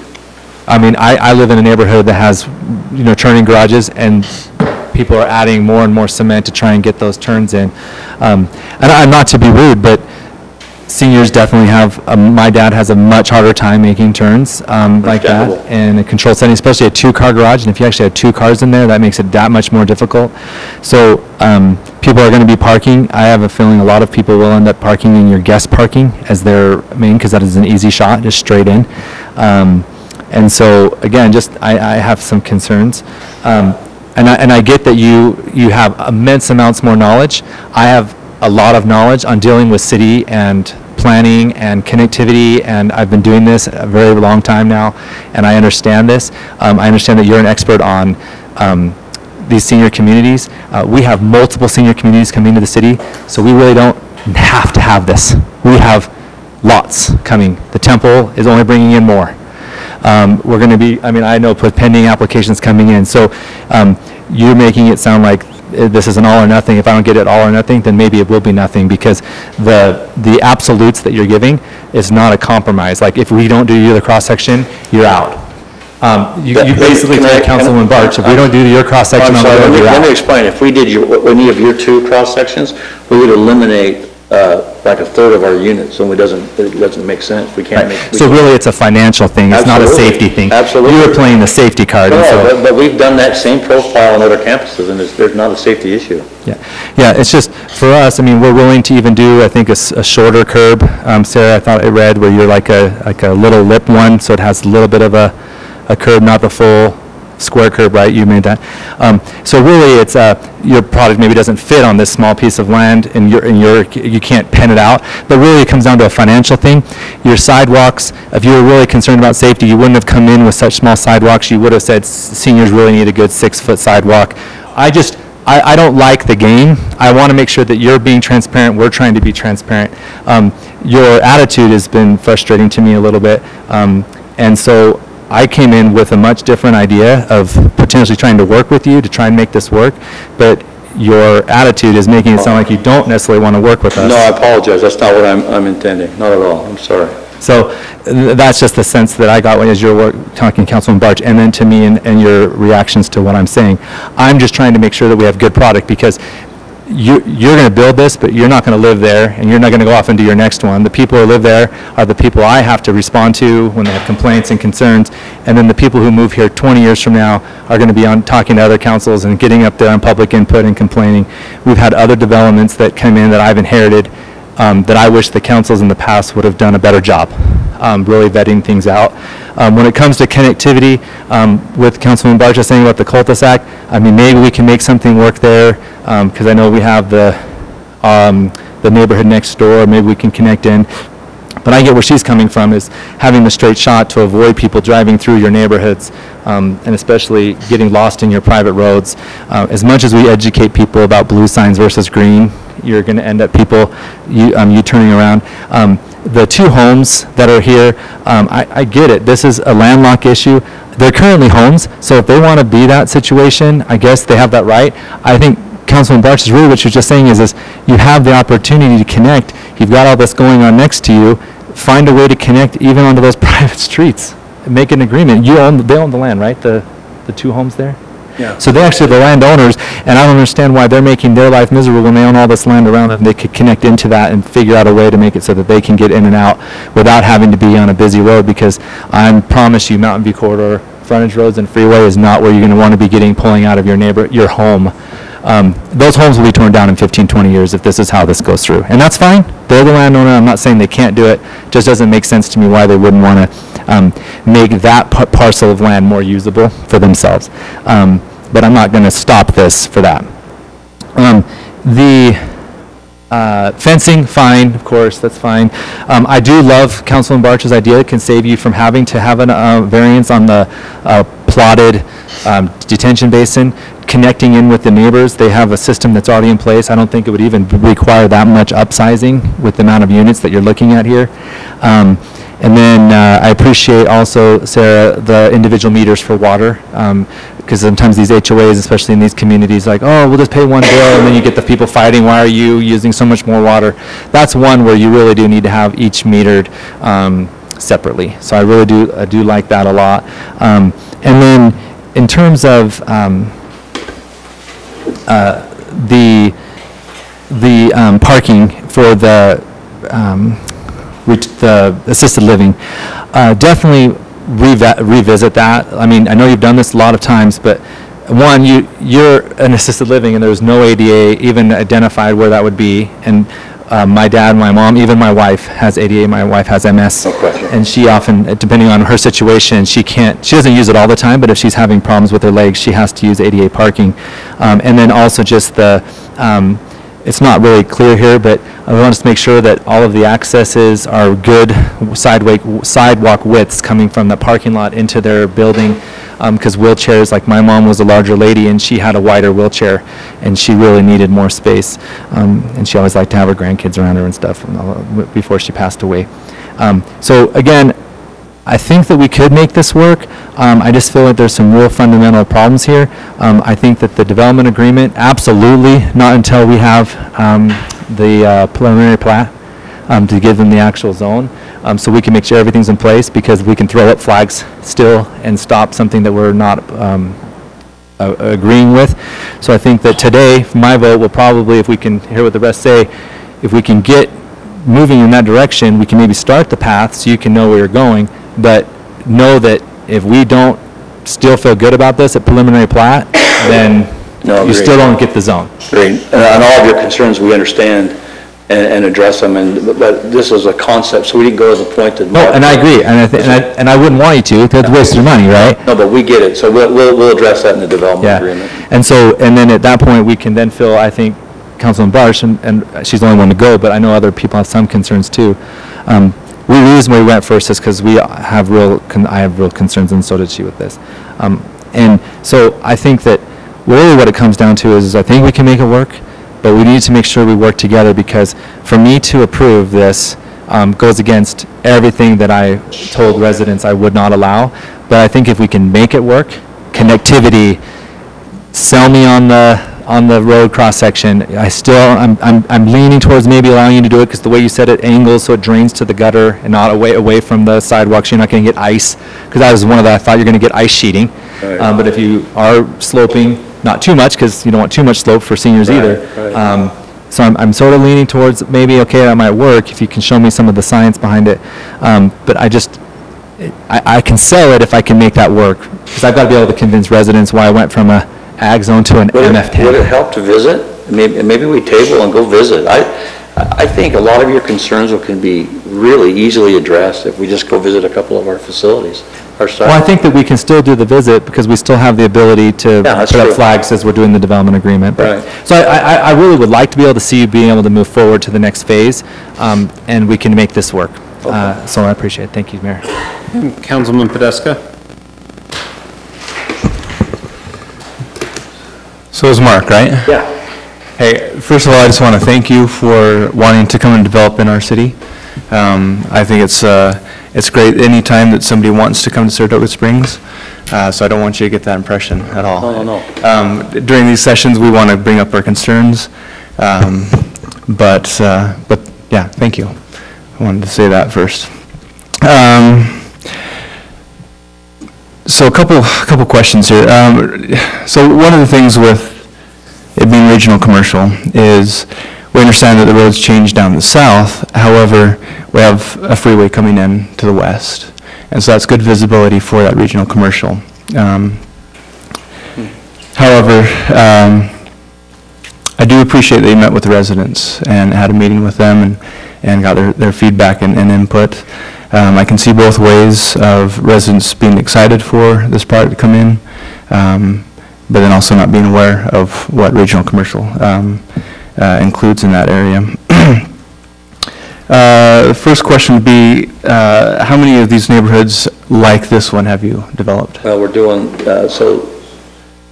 I mean, I live in a neighborhood that has, turning garages, and people are adding more and more cement to try and get those turns in. And I'm not to be rude, but seniors definitely have, my dad has a much harder time making turns like that in a controlled setting, especially a 2-car garage, and if you actually have 2 cars in there, that makes it that much more difficult. So people are going to be parking. I have a feeling a lot of people will end up parking in your guest parking as their main, because that is an easy shot, just straight in. And so, again, I have some concerns. And I get that you have immense amounts more knowledge. I have a lot of knowledge on dealing with city and planning and connectivity, and I've been doing this a very long time now, and I understand this. I understand that you're an expert on these senior communities. We have multiple senior communities coming to the city, so we really don't have to have this. We have lots coming. The Temple is only bringing in more. We're going to be, I know with pending applications coming in, so you're making it sound like this is an all or nothing. If I don't get it all or nothing, then maybe it will be nothing, because the absolutes that you're giving is not a compromise. Like, if we don't do your cross-section, you're out. You basically tell Councilman Barch, if we don't do your cross-section, you're out. Let me explain. If we did any of your 2 cross-sections, we would eliminate like a third of our units, so it doesn't make sense. We can't make. So really, it's a financial thing, it's not a Absolutely. safety thing. Absolutely. You were playing the safety card, and so. No, but we've done that same profile on other campuses, and there's not a safety issue. Yeah, it's just, for us, I mean, we're willing to even do, I think, a shorter curb. Sarah, I thought I read where you're like a little lip one, so it has a little bit of a curb, not the full square curb, right? You made that. So really, it's, your product maybe doesn't fit on this small piece of land, and you can't pen it out, but really it comes down to a financial thing. Your sidewalks, if you were really concerned about safety, you wouldn't have come in with such small sidewalks. You would have said seniors really need a good 6-foot sidewalk. I don't like the game. I want to make sure that you're being transparent. We're trying to be transparent. Your attitude has been frustrating to me a little bit. And so I came in with a much different idea of potentially trying to work with you to try and make this work. But your attitude is making it sound like you don't necessarily want to work with us. No, I apologize. That's not what I'm intending. Not at all. I'm sorry. So that's just the sense that I got as you were talking, Councilman Barch, and then to me and your reactions to what I'm saying. I'm just trying to make sure that we have good product, because you're going to build this, but you're not going to live there, and you're not going to go off and do your next one. The people who live there are the people I have to respond to when they have complaints and concerns, and then the people who move here 20 years from now are going to be on talking to other councils and getting up there on public input and complaining. We've had other developments that come in that I've inherited that I wish the councils in the past would have done a better job, really vetting things out. When it comes to connectivity, with Councilman Barcha saying about the cul-de-sac, I mean, maybe we can make something work there, because I know we have the neighborhood next door, maybe we can connect in. But I get where she's coming from, is having the straight shot to avoid people driving through your neighborhoods, and especially getting lost in your private roads. As much as we educate people about blue signs versus green, you're going to end up people, you turning around. The two homes that are here, I get it. This is a landlocked issue. They're currently homes, so if they want to be that situation, I guess they have that right. I think Councilman Barch is really what you're just saying is you have the opportunity to connect. You've got all this going on next to you. Find a way to connect even onto those private streets. Make an agreement. They own the land, right? The two homes there? Yeah. So they actually are the landowners, and I don't understand why they're making their life miserable when they own all this land around them. They could connect into that and figure out a way to make it so that they can get in and out without having to be on a busy road, because I promise you, Mountain View Corridor, frontage roads and freeway is not where you're going to want to be pulling out of your home. Those homes will be torn down in 15, 20 years if this is how this goes through. And that's fine. They're the landowner. I'm not saying they can't do it. It just doesn't make sense to me why they wouldn't want to make that parcel of land more usable for themselves. But I'm not going to stop this for that. The fencing, fine, of course, that's fine. I do love Councilman Barch's idea. It can save you from having to have a variance on the plotted detention basin. Connecting in with the neighbors, they have a system that's already in place. I don't think it would even require that much upsizing with the amount of units that you're looking at here. And then I appreciate also, Sarah, the individual meters for water, because sometimes these HOAs, especially in these communities, like, oh, we'll just pay one bill, and then you get the people fighting, why are you using so much more water? That's one where you really do need to have each metered separately. So I really do like that a lot. And then in terms of the parking for the assisted living, definitely revisit that. I mean, I know you've done this a lot of times, but one, you're an assisted living and there's no ADA even identified where that would be. And my dad, my mom, even my wife has ADA. My wife has MS. No question. And she often, depending on her situation, she doesn't use it all the time, but if she's having problems with her legs, she has to use ADA parking. And then also just it's not really clear here, but I want us to make sure that all of the accesses are good sidewalk widths coming from the parking lot into their building, because wheelchairs, like my mom was a larger lady and she had a wider wheelchair and she really needed more space, and she always liked to have her grandkids around her and stuff before she passed away. So again, I think that we could make this work. I just feel like there's some real fundamental problems here. I think that the development agreement, absolutely, not until we have the preliminary plat to give them the actual zone, so we can make sure everything's in place, because we can throw up flags still and stop something that we're not agreeing with. So I think that today, my vote will probably, if we can hear what the rest say, if we can get moving in that direction, we can maybe start the path so you can know where you're going, but know that if we don't still feel good about this at preliminary plat, then No, you agreed. still don't get the zone. Great. And all of your concerns, we understand and address them, but this is a concept, so we didn't go to the point that... No, and I agree, and I wouldn't want you to, because it's waste your money, right? No, but we get it, so we'll address that in the development Yeah. agreement. And so, and then at that point, we can then fill, I think, Councilman Barsh, and she's the only one to go, but I know other people have some concerns too. The reason we went first is because I have real concerns, and so did she with this. And so I think that really what it comes down to is I think we can make it work, but we need to make sure we work together, because for me to approve this goes against everything that I told residents I would not allow. But I think if we can make it work, connectivity, sell me on the road cross-section, I'm leaning towards maybe allowing you to do it, because the way you said it angles so it drains to the gutter and not away from the sidewalk, so you're not going to get ice, because that was one of the, I thought you're going to get ice sheeting. Right. But if you are sloping, not too much, because you don't want too much slope for seniors either. Right. So I'm sort of leaning towards maybe, okay, that might work if you can show me some of the science behind it. But I can sell it if I can make that work, because I've got to be able to convince residents why I went from a ag zone to an MF10. Would it help to visit? Maybe we table and go visit. I think a lot of your concerns can be really easily addressed if we just go visit a couple of our facilities ourselves. Well, I think that we can still do the visit, because we still have the ability to that's put up true. flags as we're doing the development agreement. But- Right. So I really would like to be able to see you being able to move forward to the next phase, and we can make this work. So I appreciate it. Thank you, Mayor. Councilman Podeska? So is Mark, right? Yeah. Hey, first of all, I just want to thank you for wanting to come and develop in our city. I think it's great anytime that somebody wants to come to Saratoga Springs, so I don't want you to get that impression at all. No. During these sessions, we want to bring up our concerns, but yeah, thank you. I wanted to say that first. So a couple questions here. So one of the things with it being regional commercial is we understand that the roads change down the south. However, we have a freeway coming in to the west, and so that's good visibility for that regional commercial. However, I do appreciate that you met with the residents and had a meeting with them and got their feedback and input. I can see both ways of residents being excited for this product to come in, but then also not being aware of what regional commercial includes in that area. The first question would be, how many of these neighborhoods like this one have you developed? Well, we're doing, so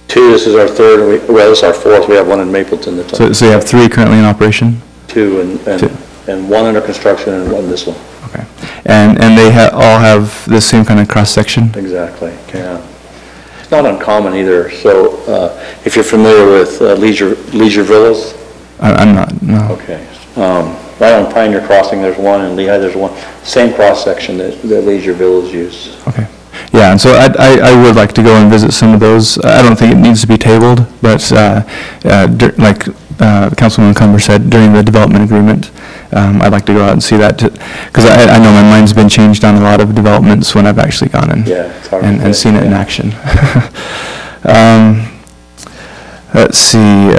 two, this is our third, well, this is our fourth. We have one in Mapleton. That's So you have 3 currently in operation? two, and one under construction and one this one. Okay. And they all have the same kind of cross-section? Exactly, yeah. It's not uncommon either. So if you're familiar with Leisure Villas. I'm not, no. Okay. Right on Pioneer Crossing, there's one, and Lehigh, there's one. Same cross-section that Leisure Villas use. Okay. Yeah, and so I would like to go and visit some of those. I don't think it needs to be tabled, but like Councilman Cumber said, during the development agreement, I'd like to go out and see that, because I know my mind's been changed on a lot of developments when I've actually gone in It's hard and seen it in action. Let's see.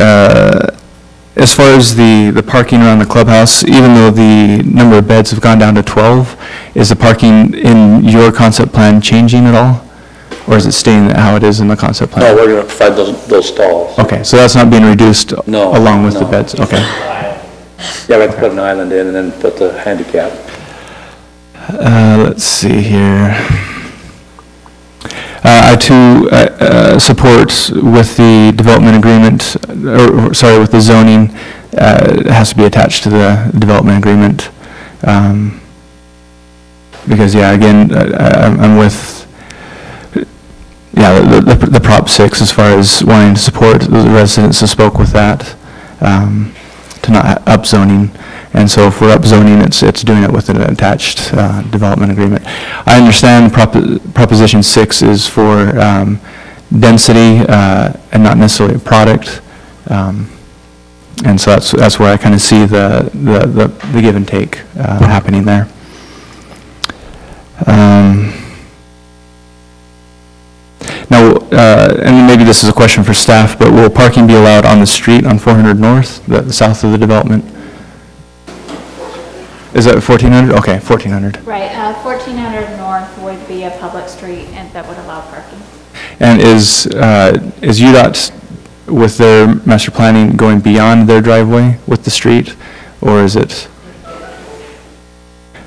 As far as the parking around the clubhouse, even though the number of beds have gone down to 12, is the parking in your concept plan changing at all? Or is it staying how it is in the concept plan? No, we're going to provide those stalls. Okay, so that's not being reduced along with the no. beds? Okay. Yeah, we have to put an island in and then put the handicap. Let's see here. I too support with the development agreement, or sorry, with the zoning, it has to be attached to the development agreement. Because, yeah, again, I'm with, yeah, the Prop 6 as far as wanting to support the residents that spoke with that, to not up zoning. And so if we're up zoning, it's doing it with an attached development agreement. I understand Proposition 6 is for density and not necessarily a product. And so that's where I kind of see the give and take happening there. Now, and maybe this is a question for staff, but will parking be allowed on the street on 400 North, the south of the development? Is that 1400? Okay, 1400. Right, 1400 North would be a public street and that would allow parking. And is UDOT, with their master planning, going beyond their driveway with the street, or is it?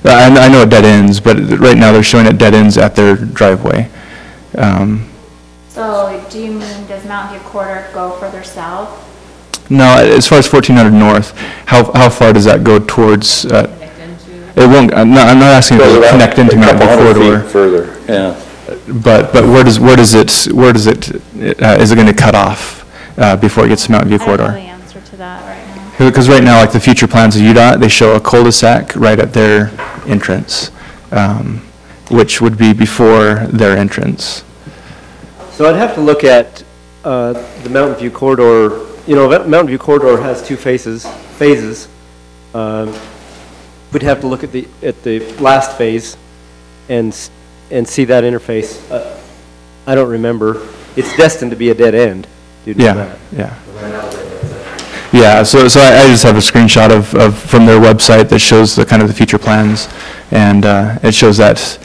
I know it dead ends, but right now they're showing it dead ends at their driveway. So do you mean, does Mountain View Corridor go further south? No, as far as 1400 North, how far does that go towards? It won't. I'm not asking if it will connect into Mountain View Corridor. Further, yeah. But where does it? Is it going to cut off before it gets to Mountain View Corridor? I don't know the answer to that right now. Because right now, like the future plans of UDOT, they show a cul-de-sac right at their entrance, which would be before their entrance. So I'd have to look at the Mountain View Corridor. You know, Mountain View Corridor has two phases. We'd have to look at the last phase and see that interface. I don't remember. It's destined to be a dead end due to that. Yeah, so I just have a screenshot of from their website that shows the kind of the future plans, and it shows that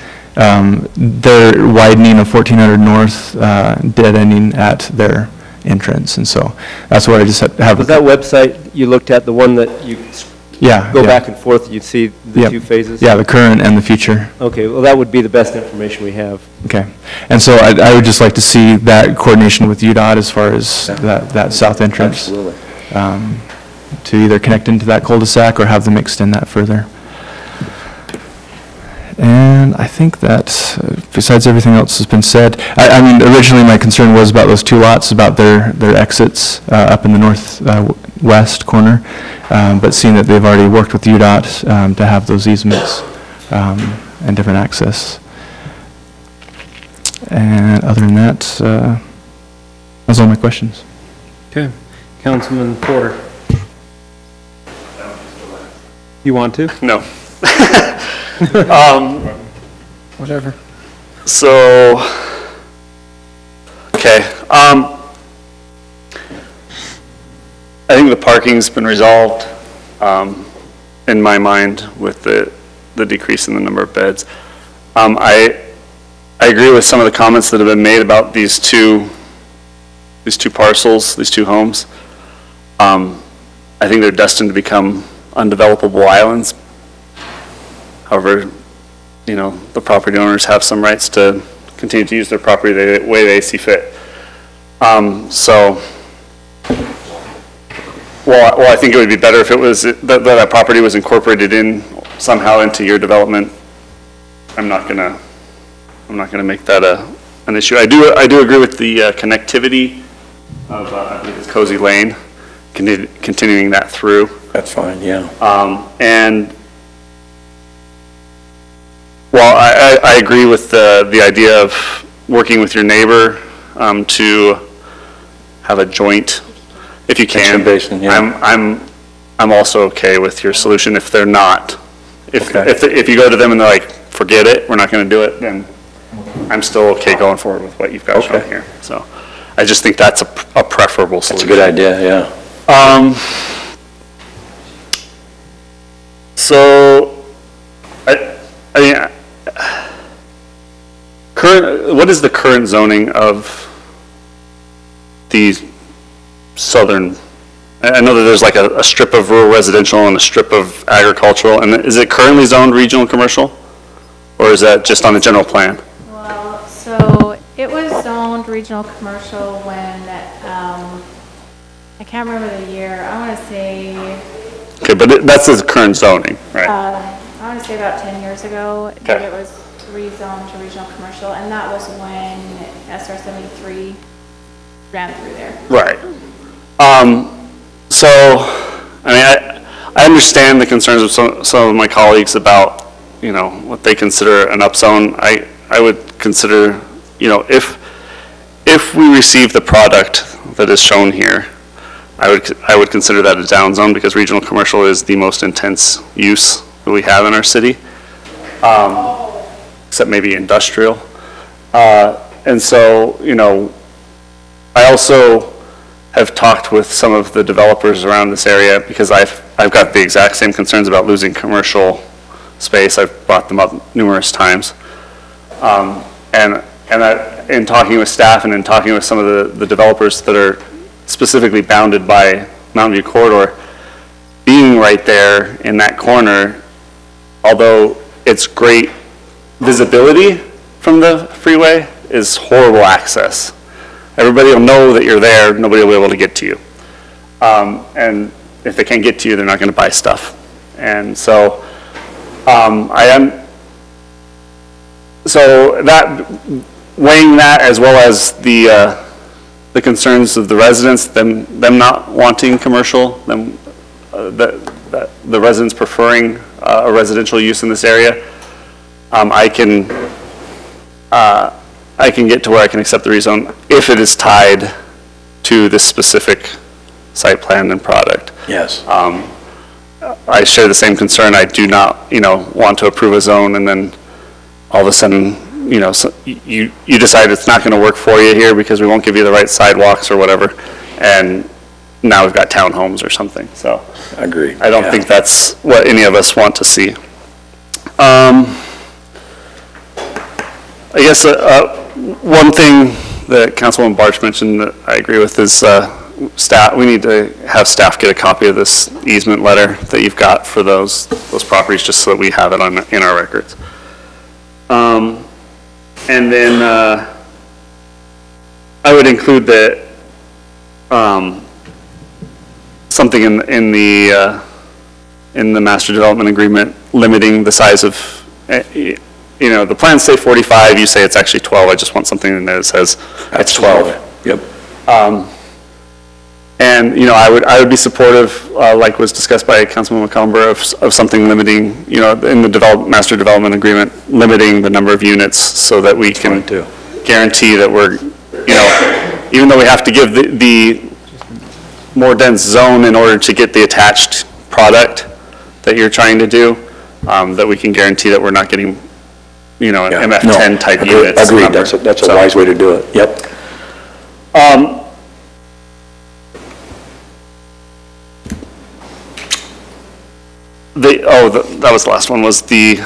they're widening of 1400 North, dead ending at their entrance, and so that's where I just have. Was that website you looked at the one that you go back and forth, you'd see the two phases? Yeah, the current and the future. Okay, well that would be the best information we have. Okay, and so I would just like to see that coordination with UDOT as far as that south entrance. Absolutely. To either connect into that cul-de-sac or have them extend that further. And I think that, besides everything else has been said, I mean, originally my concern was about those two lots, about their exits up in the northwest corner, but seeing that they've already worked with UDOT to have those easements and different access. And other than that, that's all my questions. Okay. Councilman Porter. You want to? No. Whatever. So, okay. I think the parking's been resolved in my mind with the decrease in the number of beds. I agree with some of the comments that have been made about these two parcels, these two homes. I think they're destined to become undevelopable islands. However, you know, the property owners have some rights to continue to use their property the way they see fit. So, well, I think it would be better if it was that property was incorporated in somehow into your development. I'm not gonna make that an issue. I do agree with the connectivity of I believe it's Cozy Lane, continuing that through. That's fine, yeah. And well, I agree with the idea of working with your neighbor to have a joint, if you can. Basin, yeah. I'm also okay with your solution if they're not. Okay. If you go to them and they're like, forget it, we're not going to do it, then I'm still okay going forward with what you've got shown here. So I just think that's a preferable solution. That's a good idea, yeah. So, I mean, what is the current zoning of the southern? I know that there's like a strip of rural residential and a strip of agricultural, and is it currently zoned regional commercial? Or is that just on the general plan? Well, so it was zoned regional commercial when, I can't remember the year, I want to say. Okay, but that's the current zoning, right? I want to say about 10 years ago that it was rezoned to regional commercial, and that was when SR 73 ran through there. Right. So, I mean, I understand the concerns of some of my colleagues about, you know, what they consider an upzone. I would consider, you know, if we receive the product that is shown here, I would consider that a down zone because regional commercial is the most intense use that we have in our city, except maybe industrial. And so, you know, I also have talked with some of the developers around this area because I've got the exact same concerns about losing commercial space. I've brought them up numerous times. In talking with staff and in talking with some of the developers that are specifically bounded by Mountain View Corridor, being right there in that corner, although it's great visibility from the freeway, is horrible access. Everybody will know that you're there, nobody will be able to get to you. And if they can't get to you, they're not going to buy stuff. And so so that, weighing that as well as the concerns of the residents, them not wanting commercial, the residents preferring a residential use in this area, I can get to where I can accept the rezone if it is tied to this specific site plan and product. Yes. I share the same concern. I do not, you know, want to approve a zone and then all of a sudden, you know, so you decide it's not going to work for you here because we won't give you the right sidewalks or whatever, and now we've got townhomes or something. So I agree. I don't think that's what any of us want to see. I guess one thing that Councilwoman Barch mentioned that I agree with is staff. We need to have staff get a copy of this easement letter that you've got for those properties, just so that we have it in our records. And then I would include that something in the master development agreement limiting the size of, you know, the plans say 45, you say it's actually 12. I just want something in there that says it's 12. Yep. And, you know, I would be supportive, like was discussed by Councilman McComber, of something limiting, you know, in the master development agreement, limiting the number of units so that we can guarantee that we're, you know, even though we have to give the more dense zone in order to get the attached product that you're trying to do, that we can guarantee that we're not getting, you know, an MF10 type units. Agreed. That's a wise way to do it. Yep. That was the last one, was the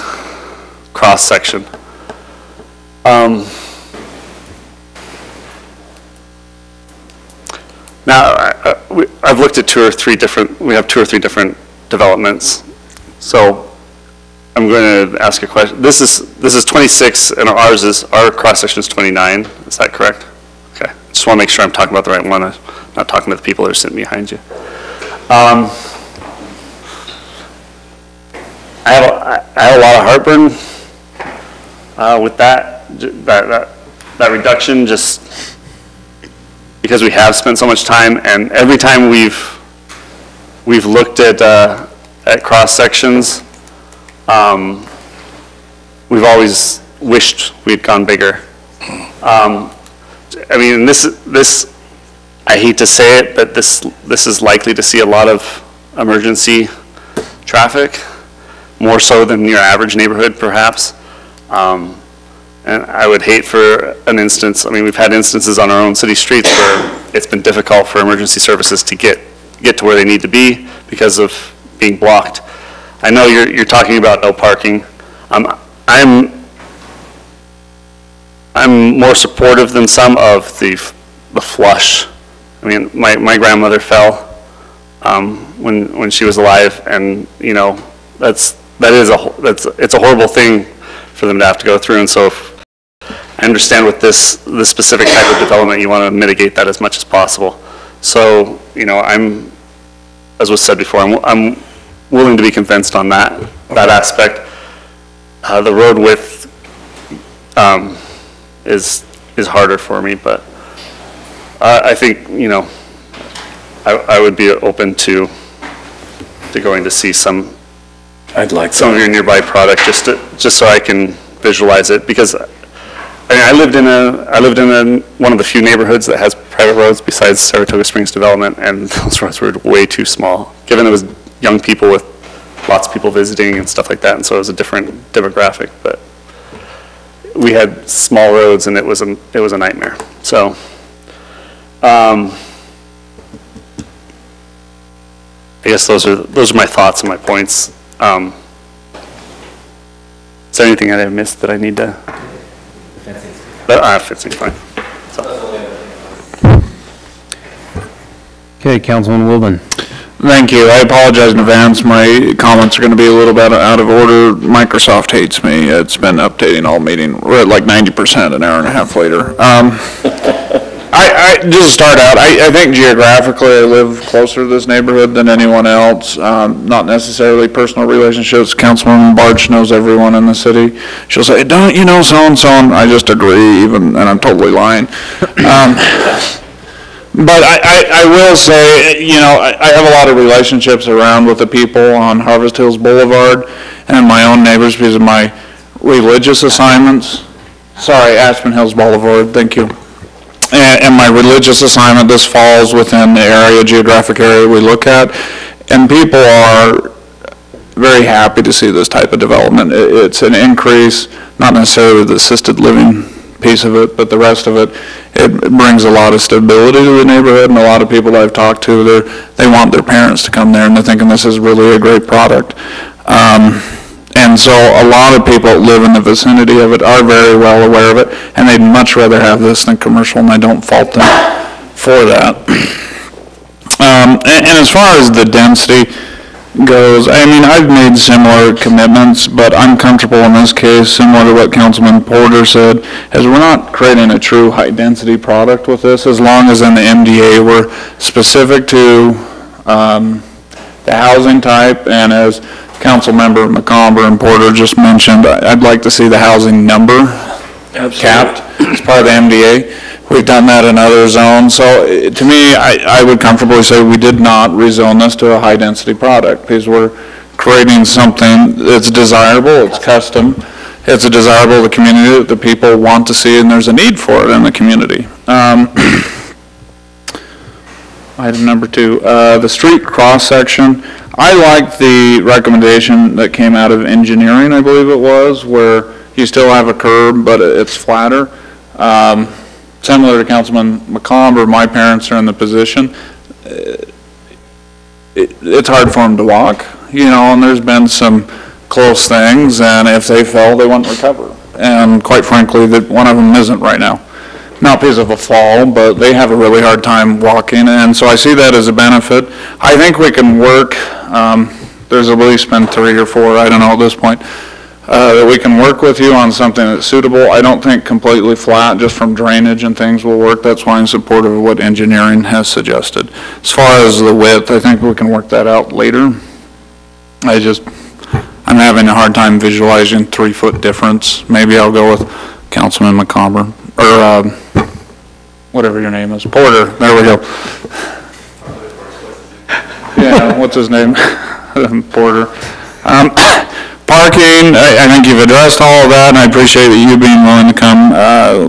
cross section. Now, I've looked at we have two or three different developments. So I'm going to ask a question. This is 26 and our cross section is 29. Is that correct? Okay. Just want to make sure I'm talking about the right one. I'm not talking to the people that are sitting behind you. I have a lot of heartburn with that reduction, just because we have spent so much time, and every time we've looked at cross sections, we've always wished we'd gone bigger. I mean, this I hate to say it, but this is likely to see a lot of emergency traffic, more so than your average neighborhood, perhaps. And I would hate for an instance, I mean, we've had instances on our own city streets where it's been difficult for emergency services to get to where they need to be because of being blocked. I know you're talking about no parking. I'm more supportive than some of the flush. I mean, my grandmother fell when she was alive, and you know, it's a horrible thing for them to have to go through. And so I understand with this specific type of development, you want to mitigate that as much as possible. So, you know, as was said before, I'm willing to be convinced on that aspect. The road width is harder for me, but I think, you know, I would be open to going to see some. I'd like some of your nearby product just so I can visualize it, because I mean, I lived in one of the few neighborhoods that has private roads besides Saratoga Springs Development, and those roads were way too small, given it was young people with lots of people visiting and stuff like that, and so it was a different demographic, but we had small roads and it was a nightmare. So, I guess those are my thoughts and my points. Is there anything that I missed that I need to? Fencing's fine. Okay, Councilman Wilden. Thank you. I apologize in advance. My comments are going to be a little bit out of order. Microsoft hates me. It's been updating all meeting. We're at like 90% an hour and a half later. Just to start out, I think geographically I live closer to this neighborhood than anyone else. Not necessarily personal relationships. Councilwoman Barch knows everyone in the city. She'll say, don't you know so-and-so? And I just agree, and I'm totally lying. But I will say, I have a lot of relationships around with the people on Harvest Hills Boulevard and my own neighbors because of my religious assignments. Sorry, Aspen Hills Boulevard, thank you. And my religious assignment, this falls within the geographic area we look at. And people are very happy to see this type of development. It's an increase, not necessarily the assisted living piece of it, but the rest of it, it brings a lot of stability to the neighborhood, and a lot of people I've talked to, they want their parents to come there, and they're thinking this is really a great product. And so a lot of people that live in the vicinity of it are very well aware of it, and they'd much rather have this than commercial, and I don't fault them for that. And as far as the density goes, I mean, I've made similar commitments, but I'm comfortable in this case, similar to what Councilman Porter said, as we're not creating a true high-density product with this, as long as in the MDA we're specific to the housing type, and as Councilmember McComber and Porter just mentioned, I'd like to see the housing number capped as part of the MDA. We've done that in other zones, so to me, I would comfortably say we did not rezone this to a high-density product because we're creating something that's desirable, it's custom, it's desirable to the community that the people want to see, and there's a need for it in the community. Item number 2, the street cross-section. I liked the recommendation that came out of engineering, I believe it was, where you still have a curb, but it's flatter. Similar to Councilman McComber, my parents are in the position. It's hard for them to walk, and there's been some close things, and if they fell, they wouldn't recover. And quite frankly, one of them isn't right now. Not because of a fall, but they have a really hard time walking, and so I see that as a benefit. I think we can work, there's at least been 3 or 4, I don't know at this point, that we can work with you on something that's suitable. I don't think completely flat, just from drainage and things will work. That's why I'm supportive of what engineering has suggested. As far as the width, I think we can work that out later. I'm having a hard time visualizing 3-foot difference. Maybe I'll go with Councilman McComber, or whatever your name is, Porter, there we go. Yeah, what's his name? Porter. Parking, I think you've addressed all of that, and I appreciate that you being willing to come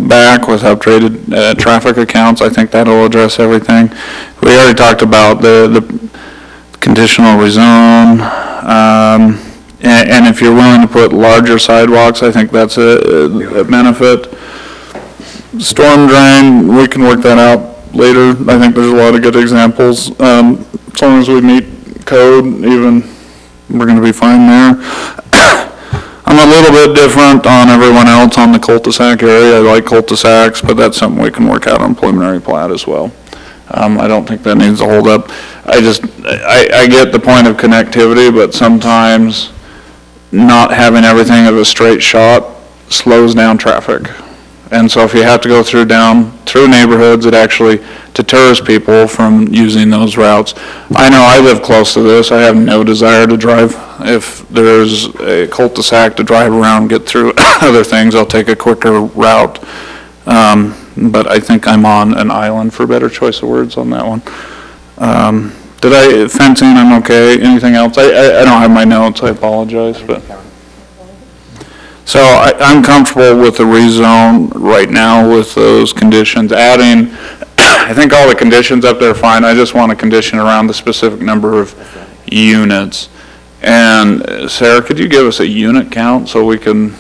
back with updated traffic accounts. I think that'll address everything. We already talked about the conditional rezone, and if you're willing to put larger sidewalks, I think that's a benefit. Storm drain, we can work that out later. I think there's a lot of good examples. As long as we meet code, even, we're going to be fine there. I'm a little bit different on everyone else on the cul-de-sac area. I like cul-de-sacs, but that's something we can work out on preliminary plat as well. I don't think that needs to hold up. I get the point of connectivity, but sometimes not having everything of a straight shot slows down traffic. And so if you have to go through neighborhoods, it actually deters people from using those routes. I know I live close to this. I have no desire to drive. If there's a cul-de-sac to drive around, get through other things, I'll take a quicker route. But I think I'm on an island, for better choice of words on that one. Fencing, I'm okay. Anything else? I don't have my notes, I apologize, but. So I'm comfortable with the rezone right now with those conditions. Adding I think all the conditions up there are fine. I just want a condition around the specific number of units. And Sarah, could you give us a unit count so we can?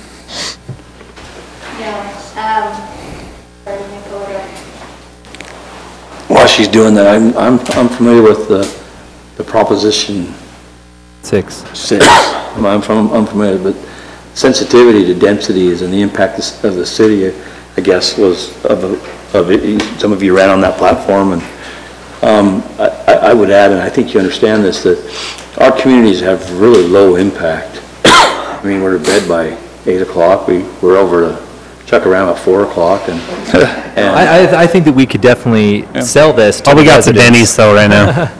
While she's doing that, I'm familiar with the Proposition 6. 6. I'm familiar, but sensitivity to densities and the impact of the city, I guess, was some of you ran on that platform, and I would add, and I think you understand this, that our communities have really low impact. I mean, we're to bed by 8 o'clock. We're over to Chuck-a-ram at 4 o'clock, and I think that we could definitely sell this to Oh, we the got some residents. Denny's though right now.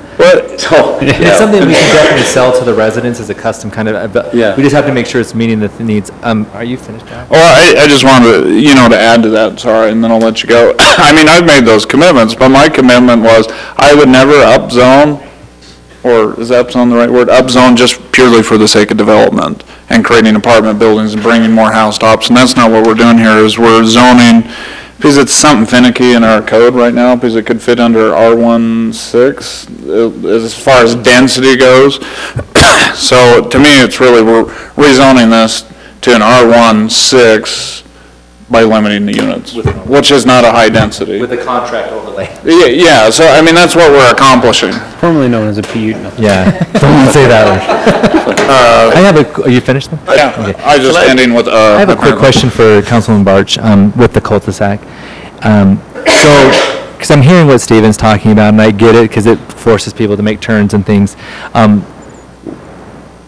so, It's something we can definitely sell to the residents as a custom kind of, Yeah. we just have to make sure it's meeting the needs. Are you finished, Jack? Well, I just wanted to, to add to that, sorry, and then I'll let you go. I mean, I've made those commitments, but my commitment was I would never upzone, or is upzone the right word? Upzone just purely for the sake of development and creating apartment buildings and bringing more house tops. And that's not what we're doing here, is we're zoning, because it's something finicky in our code right now, because it could fit under R16 as far as density goes. So to me, it's really, we're rezoning this to an R16 by limiting the units, which is not a high density. With the contract overlay. Yeah, so I mean, that's what we're accomplishing. Formerly known as a PUD. Yeah, don't say that one. I have are you finished then? Yeah, Okay. I just ending with, I have a quick question for Councilman Barch, with the cul-de-sac. Because I'm hearing what Steven's talking about, and I get it, because it forces people to make turns and things.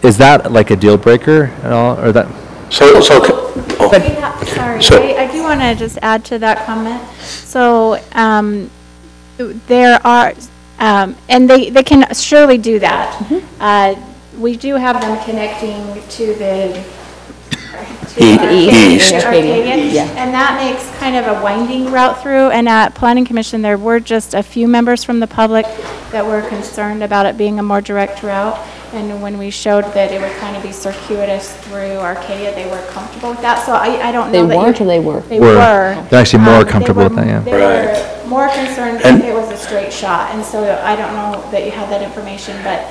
Is that like a deal breaker at all, or that? Sorry, So- I do want to just add to that comment. So there are, and they can surely do that. We do have them connecting to the East. Arcadia, Yeah. and that makes kind of a winding route through. And at Planning Commission, there were just a few members from the public that were concerned about it being a more direct route. And when we showed that it would kind of be circuitous through Arcadia, they were comfortable with that. So I don't know that They weren't or they were? They were. They're actually more They comfortable were- with that, yeah. They were more concerned if it was a straight shot, and so I don't know that you have that information, but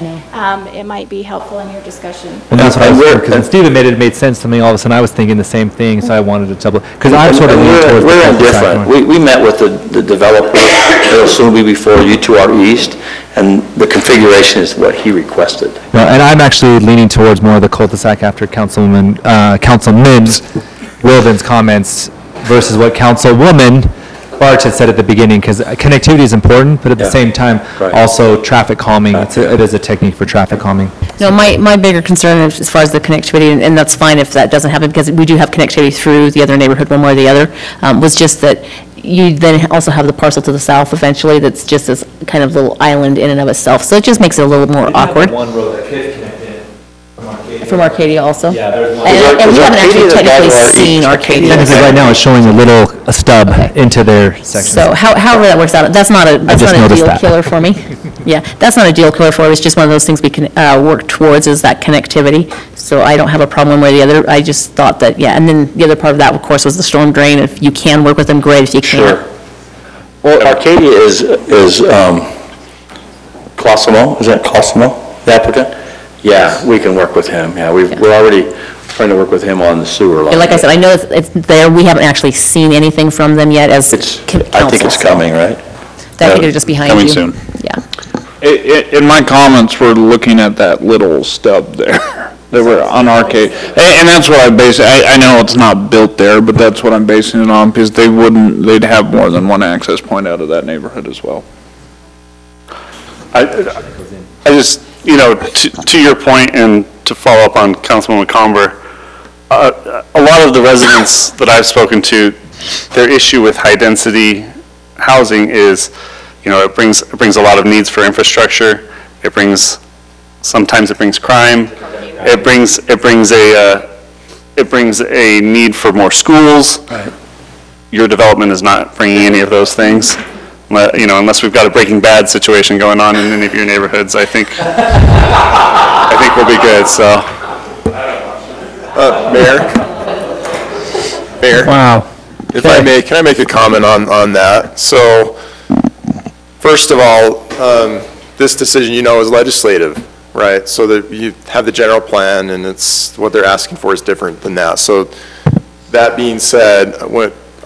it might be helpful in your discussion. And that's what I And was we're- because when Steven made it made sense to me, all of a sudden I was thinking the same thing, so I wanted to double, because I'm sort of leaning towards the We're cul-de-sac indifferent. more. We met with the developer, it'll soon be before you to our east, and the configuration is what he requested. No, and I'm actually leaning towards more of the cul-de-sac after Councilman Wilden's comments versus what Councilwoman Barch had said at the beginning, because connectivity is important, but at the Yeah. same time, Right. also traffic calming. It is a technique for traffic calming. No, my bigger concern as far as the connectivity, and that's fine if that doesn't happen, because we do have connectivity through the other neighborhood, one way or the other, was just that you then also have the parcel to the south eventually that's just this kind of little island in and of itself. So it just makes it a little more awkward. One road that could connect in from Arcadia. From Arcadia also? Yeah, there's one. And we Is haven't Arcadia actually the technically Jaguar seen East? Arcadia. Yeah, because right now it's showing a stub into their section. So however that works out, that's not a just noticed deal that. killer for me. Yeah, that's not a deal killer for me. It's just one of those things we can work towards, is that connectivity. So I don't have a problem one way or the other. I just thought that, yeah, and then the other part of that, of course, was the storm drain. If you can work with them, great. If you can't, Sure. Well, Arcadia is Cosimo, is that Cosimo, the applicant? Yeah, we can work with him, yeah, we're already trying to work with him on the sewer line. yeah, like I said, I know it's there. We haven't actually seen anything from them yet as I think it's council. coming, right? I think they're just behind you. Coming soon. Yeah. In my comments, we're looking at that little stub there. They were on Arcade. And that's what I base, I know it's not built there, but that's what I'm basing it on, because they'd have more than one access point out of that neighborhood as well. I just, to your point, and to follow up on Councilman McComber, a lot of the residents that I've spoken to, their issue with high-density housing is, it brings a lot of needs for infrastructure. Sometimes it brings crime. It brings a need for more schools. Right. Your development is not bringing any of those things. Unless we've got a Breaking Bad situation going on in any of your neighborhoods, I think we'll be good, so. Mayor? Wow. If I may, can I make a comment on that? So, first of all, this decision, is legislative, right? So that you have the general plan, and it's, what they're asking for is different than that. So that being said,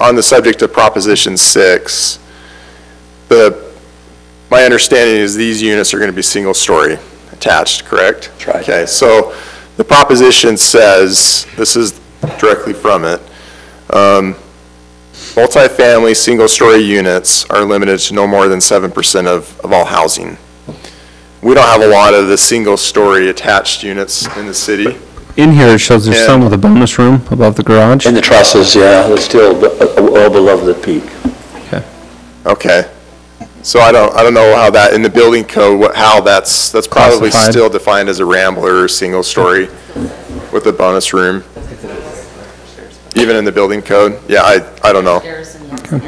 on the subject of Proposition 6, my understanding is these units are going to be single-story attached, correct? That's right. Okay, so the proposition says, this is directly from it, multifamily single-story units are limited to no more than 7% of all housing. We don't have a lot of the single-story attached units in the city. In here, it shows there's some with a bonus room above the garage. And the trusses, yeah, it's still well below the peak. Okay. So I don't know how that, in the building code, how that's probably Classified. still defined as a rambler or single-story with a bonus room. Even in the building code? Yeah, I don't know.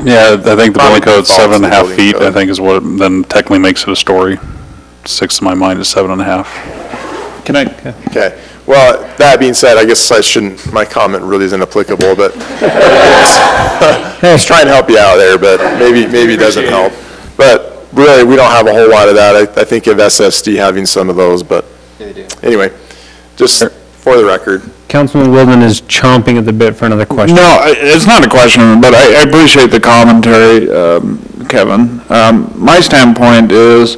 Yeah, I think the building code's defaults to the 7.5 building feet, code. I think is what then technically makes it a story. 6 to my mind is 7.5. Can I? Okay. Well, that being said, I guess my comment really isn't applicable, but just trying to help you out there, but maybe it doesn't help. But really, we don't have a whole lot of that. I think of SSD having some of those, but anyway, just for the record. Councilman Wildman is chomping at the bit for another question. No, it's not a question, but I appreciate the commentary, Kevin. My standpoint is,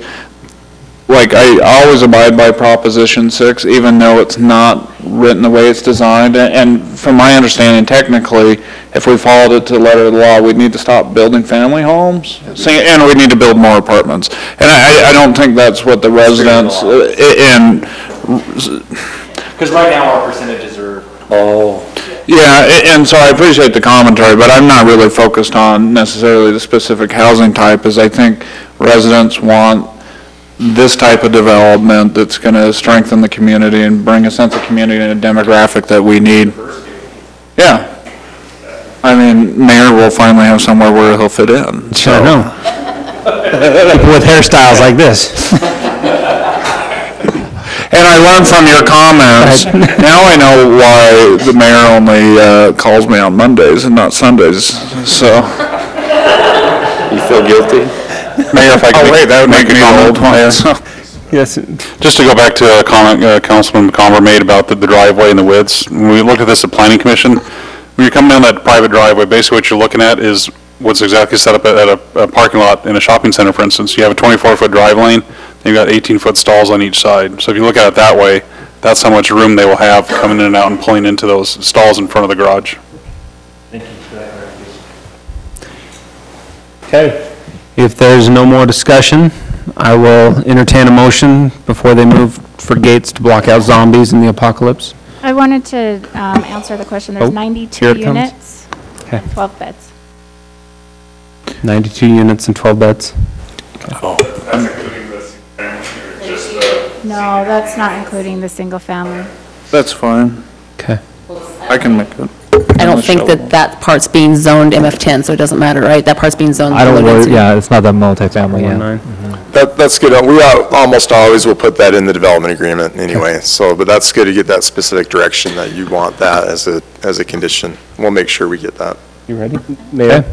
like, I always abide by Proposition 6, even though it's not written the way it's designed. And from my understanding, technically, if we followed it to the letter of the law, we'd need to stop building family homes, and we'd need to build more apartments. And I don't think that's what the residents Because right now our percentages are. Yeah, and so I appreciate the commentary, but I'm not really focused on necessarily the specific housing type, as I think residents want this type of development that's going to strengthen the community and bring a sense of community and a demographic that we need. Yeah. I mean, Mayor will finally have somewhere where he'll fit in. Sure, I know. People with hairstyles like this. And I learned from your comments, now I know why the mayor only calls me on Mondays and not Sundays, so. You feel guilty? Mayor, if I could make a comment, Yes. Just to go back to a comment Councilman McComber made about the driveway and the widths. When we looked at this at Planning Commission, when you're coming down that private driveway, basically what you're looking at is what's exactly set up at a parking lot in a shopping center, for instance. You have a 24-foot drive lane, you've got 18-foot stalls on each side. So if you look at it that way, that's how much room they will have coming in and out and pulling into those stalls in front of the garage. Thank you for that clarification. Okay. If there's no more discussion, I will entertain a motion before they move for gates to block out zombies in the apocalypse. I wanted to answer the question. There's Oh, 92 here it comes. units Okay. and 12 beds. 92 units and 12 beds. No, that's not including the single family. That's fine. Okay. I can make it. I don't think that part's being zoned MF10, so it doesn't matter, right? That part's being zoned. I don't low worry, density. yeah, it's not that multifamily, yeah. 1-9. That's good. We almost always will put that in the development agreement anyway. So, but that's good to get that specific direction that you want that as a condition. We'll make sure we get that. You ready? Mayor,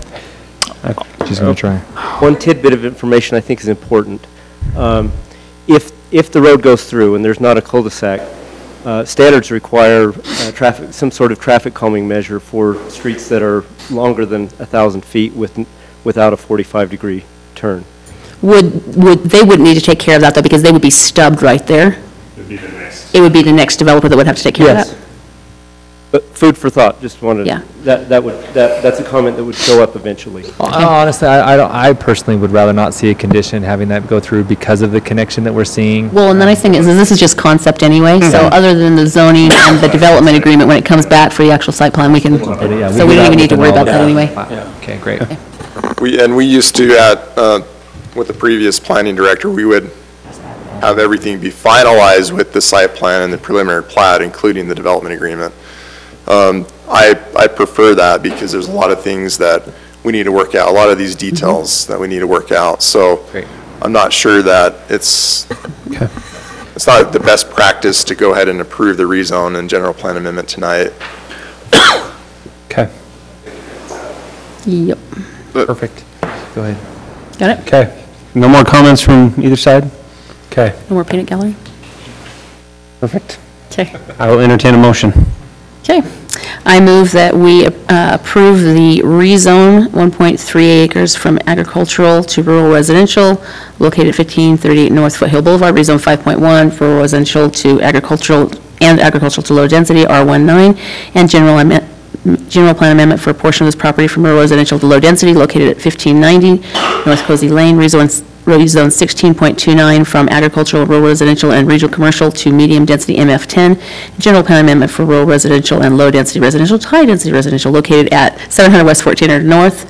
Just gonna try. one tidbit of information I think is important. If the road goes through and there's not a cul-de-sac, standards require some sort of traffic calming measure for streets that are longer than 1,000 feet without a 45-degree turn. They wouldn't need to take care of that, though, because they would be stubbed right there. It would be the next developer that would have to take care of that. But food for thought, just wanted, Yeah. that's a comment that would show up eventually. Honestly, I personally would rather not see a condition having that go through because of the connection that we're seeing. Well, and the nice thing is this is just concept anyway, so other than the zoning and the development agreement, when it comes back for the actual site plan, we can, so we don't even need to worry about that anyway. Okay, great. We used to, with the previous planning director, we would have everything be finalized with the site plan and the preliminary plat, including the development agreement. I prefer that because there's a lot of things that we need to work out, a lot of these details that we need to work out. So I'm not sure that it's not the best practice to go ahead and approve the rezone and general plan amendment tonight. Okay. Yep. Perfect. Go ahead. Got it? Okay. No more comments from either side? Okay, No more peanut gallery? perfect. Okay. I will entertain a motion. Okay. I move that we approve the rezone 1.3 acres from agricultural to rural residential located at 1538 North Foothill Boulevard, rezone 5.1 for rural residential to agricultural and agricultural to low density, R19, and general plan amendment for a portion of this property from rural residential to low density located at 1590 North Cozy Lane, rezone 16.29 from agricultural, rural residential, and regional commercial to medium density MF10. General plan amendment for rural residential and low density residential to high density residential located at 700 West 1400 North.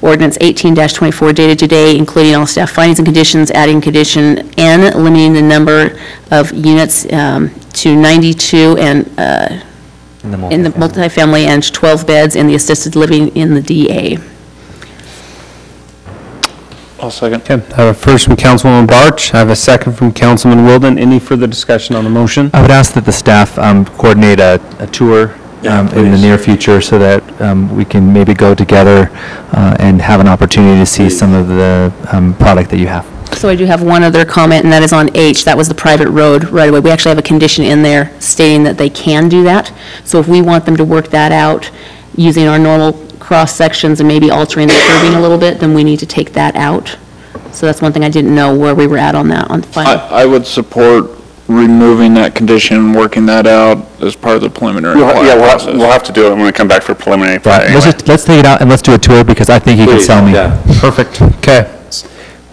Ordinance 18-24 dated today, including all staff findings and conditions, adding condition N, limiting the number of units to 92 and in the multifamily and 12 beds in the assisted living in the DA. I'll second. Okay, I have a first from Councilwoman Barch. I have a second from Councilman Wilden. Any further discussion on the motion? I would ask that the staff coordinate a tour in the near future so that we can maybe go together and have an opportunity to see some of the product that you have. So I do have one other comment, and that is on H. That was the private road right away. We actually have a condition in there stating that they can do that. So if we want them to work that out using our normal cross sections and maybe altering the curbing a little bit, then we need to take that out. So that's one thing I didn't know where we were at on that, on the final. I would support removing that condition and working that out as part of the preliminary plat process. We'll have to do it when we come back for preliminary plat Right, anyway. let's take it out and let's do a tour because I think you can sell me. Perfect. Okay.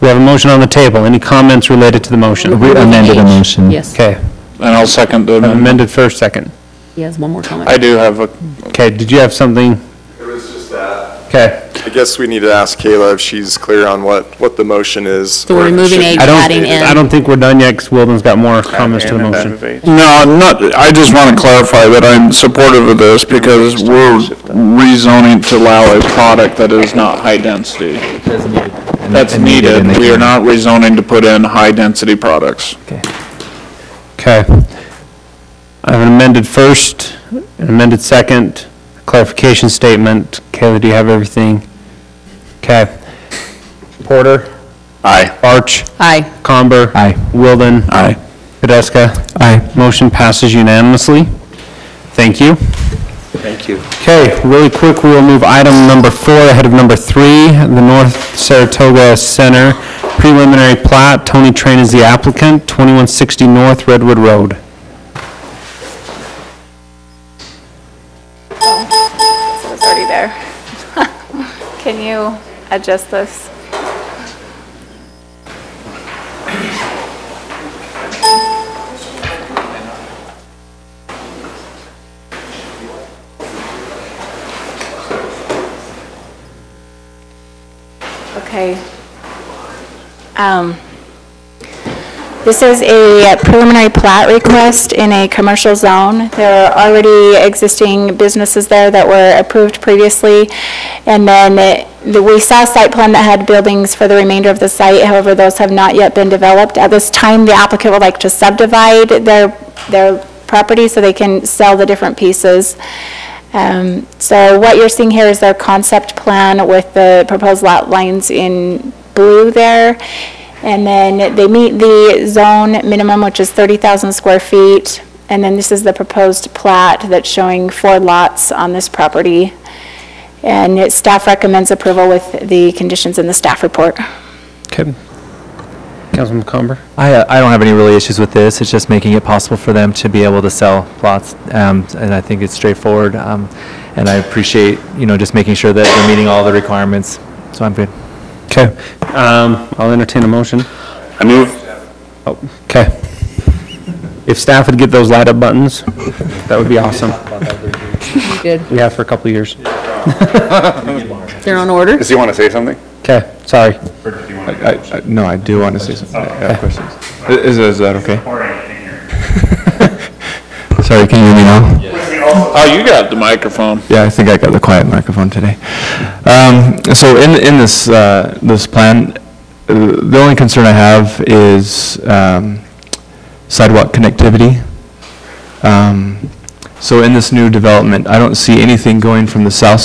We have a motion on the table. Any comments related to the motion? We amended a motion. Yes. Okay. And I'll second the amendment. Amended first, second. He has one more comment. I do have a, Okay, did you have something? It was just that. Okay. I guess we need to ask Kayla if she's clear on what the motion is. So we're or removing should- H, adding N. I don't think we're done yet because Wilden's got more comments to the motion. I just want to clarify that I'm supportive of this because we're rezoning to allow a product that is not high density. That's needed. We are not rezoning to put in high density products. Okay. I have an amended first, an amended second, clarification statement. Kayla, do you have everything? Okay. Porter? Aye. Barch? Aye. Comber? Aye. Wilden? Aye. Podeska? Aye. Motion passes unanimously. Thank you. Thank you. Okay, really quick, we will move item number 4 ahead of number 3, the North Saratoga Center preliminary plat. Tony Train is the applicant, 2160 North Redwood Road. So it's already there. Can you adjust this? Okay. This is a preliminary plat request in a commercial zone. There are already existing businesses there that were approved previously. And then we saw a site plan that had buildings for the remainder of the site. However, those have not yet been developed. At this time, the applicant would like to subdivide their property so they can sell the different pieces. So what you're seeing here is their concept plan with the proposed lot lines in blue there. And then they meet the zone minimum, which is 30,000 square feet. And then this is the proposed plat that's showing 4 lots on this property. And staff recommends approval with the conditions in the staff report. Okay. Councilman Comber? I don't have any really issues with this. It's just making it possible for them to be able to sell plots, and I think it's straightforward. And I appreciate, just making sure that they're meeting all the requirements. So I'm good. Okay. I'll entertain a motion. I move. Oh, okay. If staff would get those light up buttons, that would be awesome. Good. We have for a couple of years. They're on order? Does he want to say something? Okay, sorry. No, I do want to say something. I have questions. Is that okay? Sorry, can you hear me now? Oh, you got the microphone. Yeah, I think I got the quiet microphone today. So in this this plan, the only concern I have is sidewalk connectivity. So in this new development, I don't see anything going from the south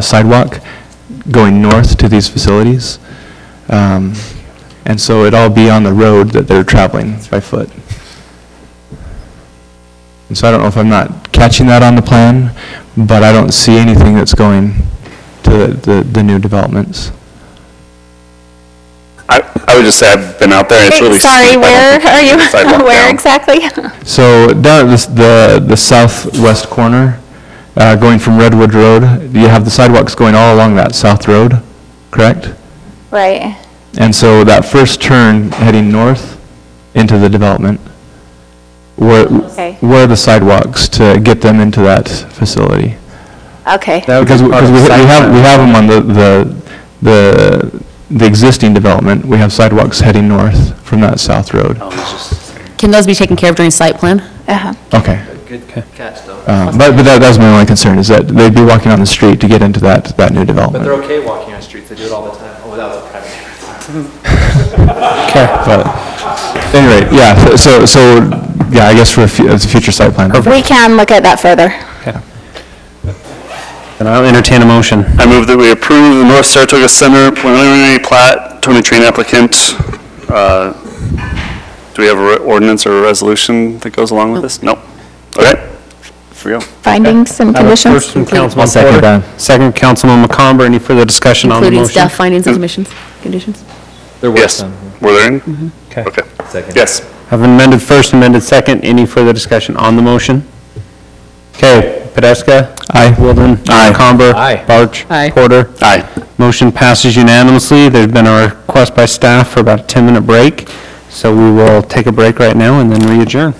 sidewalk going north to these facilities. And And so it'd all be on the road that they're traveling by foot. And so I don't know if I'm not catching that on the plan, but I don't see anything that's going to the new developments. I would just say I've been out there, and it's really steep. Sorry, I don't where think are you you? can get the sidewalk Where down. exactly? So down at the southwest corner, going from Redwood Road, you have the sidewalks going all along that south road, correct? Right. And so that first turn heading north into the development, Okay. where are the sidewalks to get them into that facility? Okay. Because we have them on the existing development, we have sidewalks heading north from that south road. Can those be taken care of during site plan? Uh-huh. Okay. Good catch, though. But that's my only concern, is that they'd be walking on the street to get into that new But development. they're okay walking on streets, they do it all the time. Oh, that was a private neighborhood. Okay. But, anyway, yeah, so, yeah, I guess for as a future site plan. We can look at that further. Then I'll entertain a motion. I move that we approve the North Saratoga Center preliminary plat, Tony Train applicant. Do we have an ordinance or a resolution that goes along with this? Nope. Okay. For you. Findings and I have a conditions? First from Councilman I'll second Porter. that. Second, Councilman McComber. Any further discussion on the Including motion? staff findings and conditions? There was Yes. some. Were there any? Okay. Okay. Second. Yes. Have an amended first, amended second. Any further discussion on the motion? Okay, Podesta? Aye. Wilden? Aye. McComber? Aye. Barch? Aye. Porter? Aye. Motion passes unanimously. There's been a request by staff for about a 10-minute break, so we will take a break right now and then re-adjourn.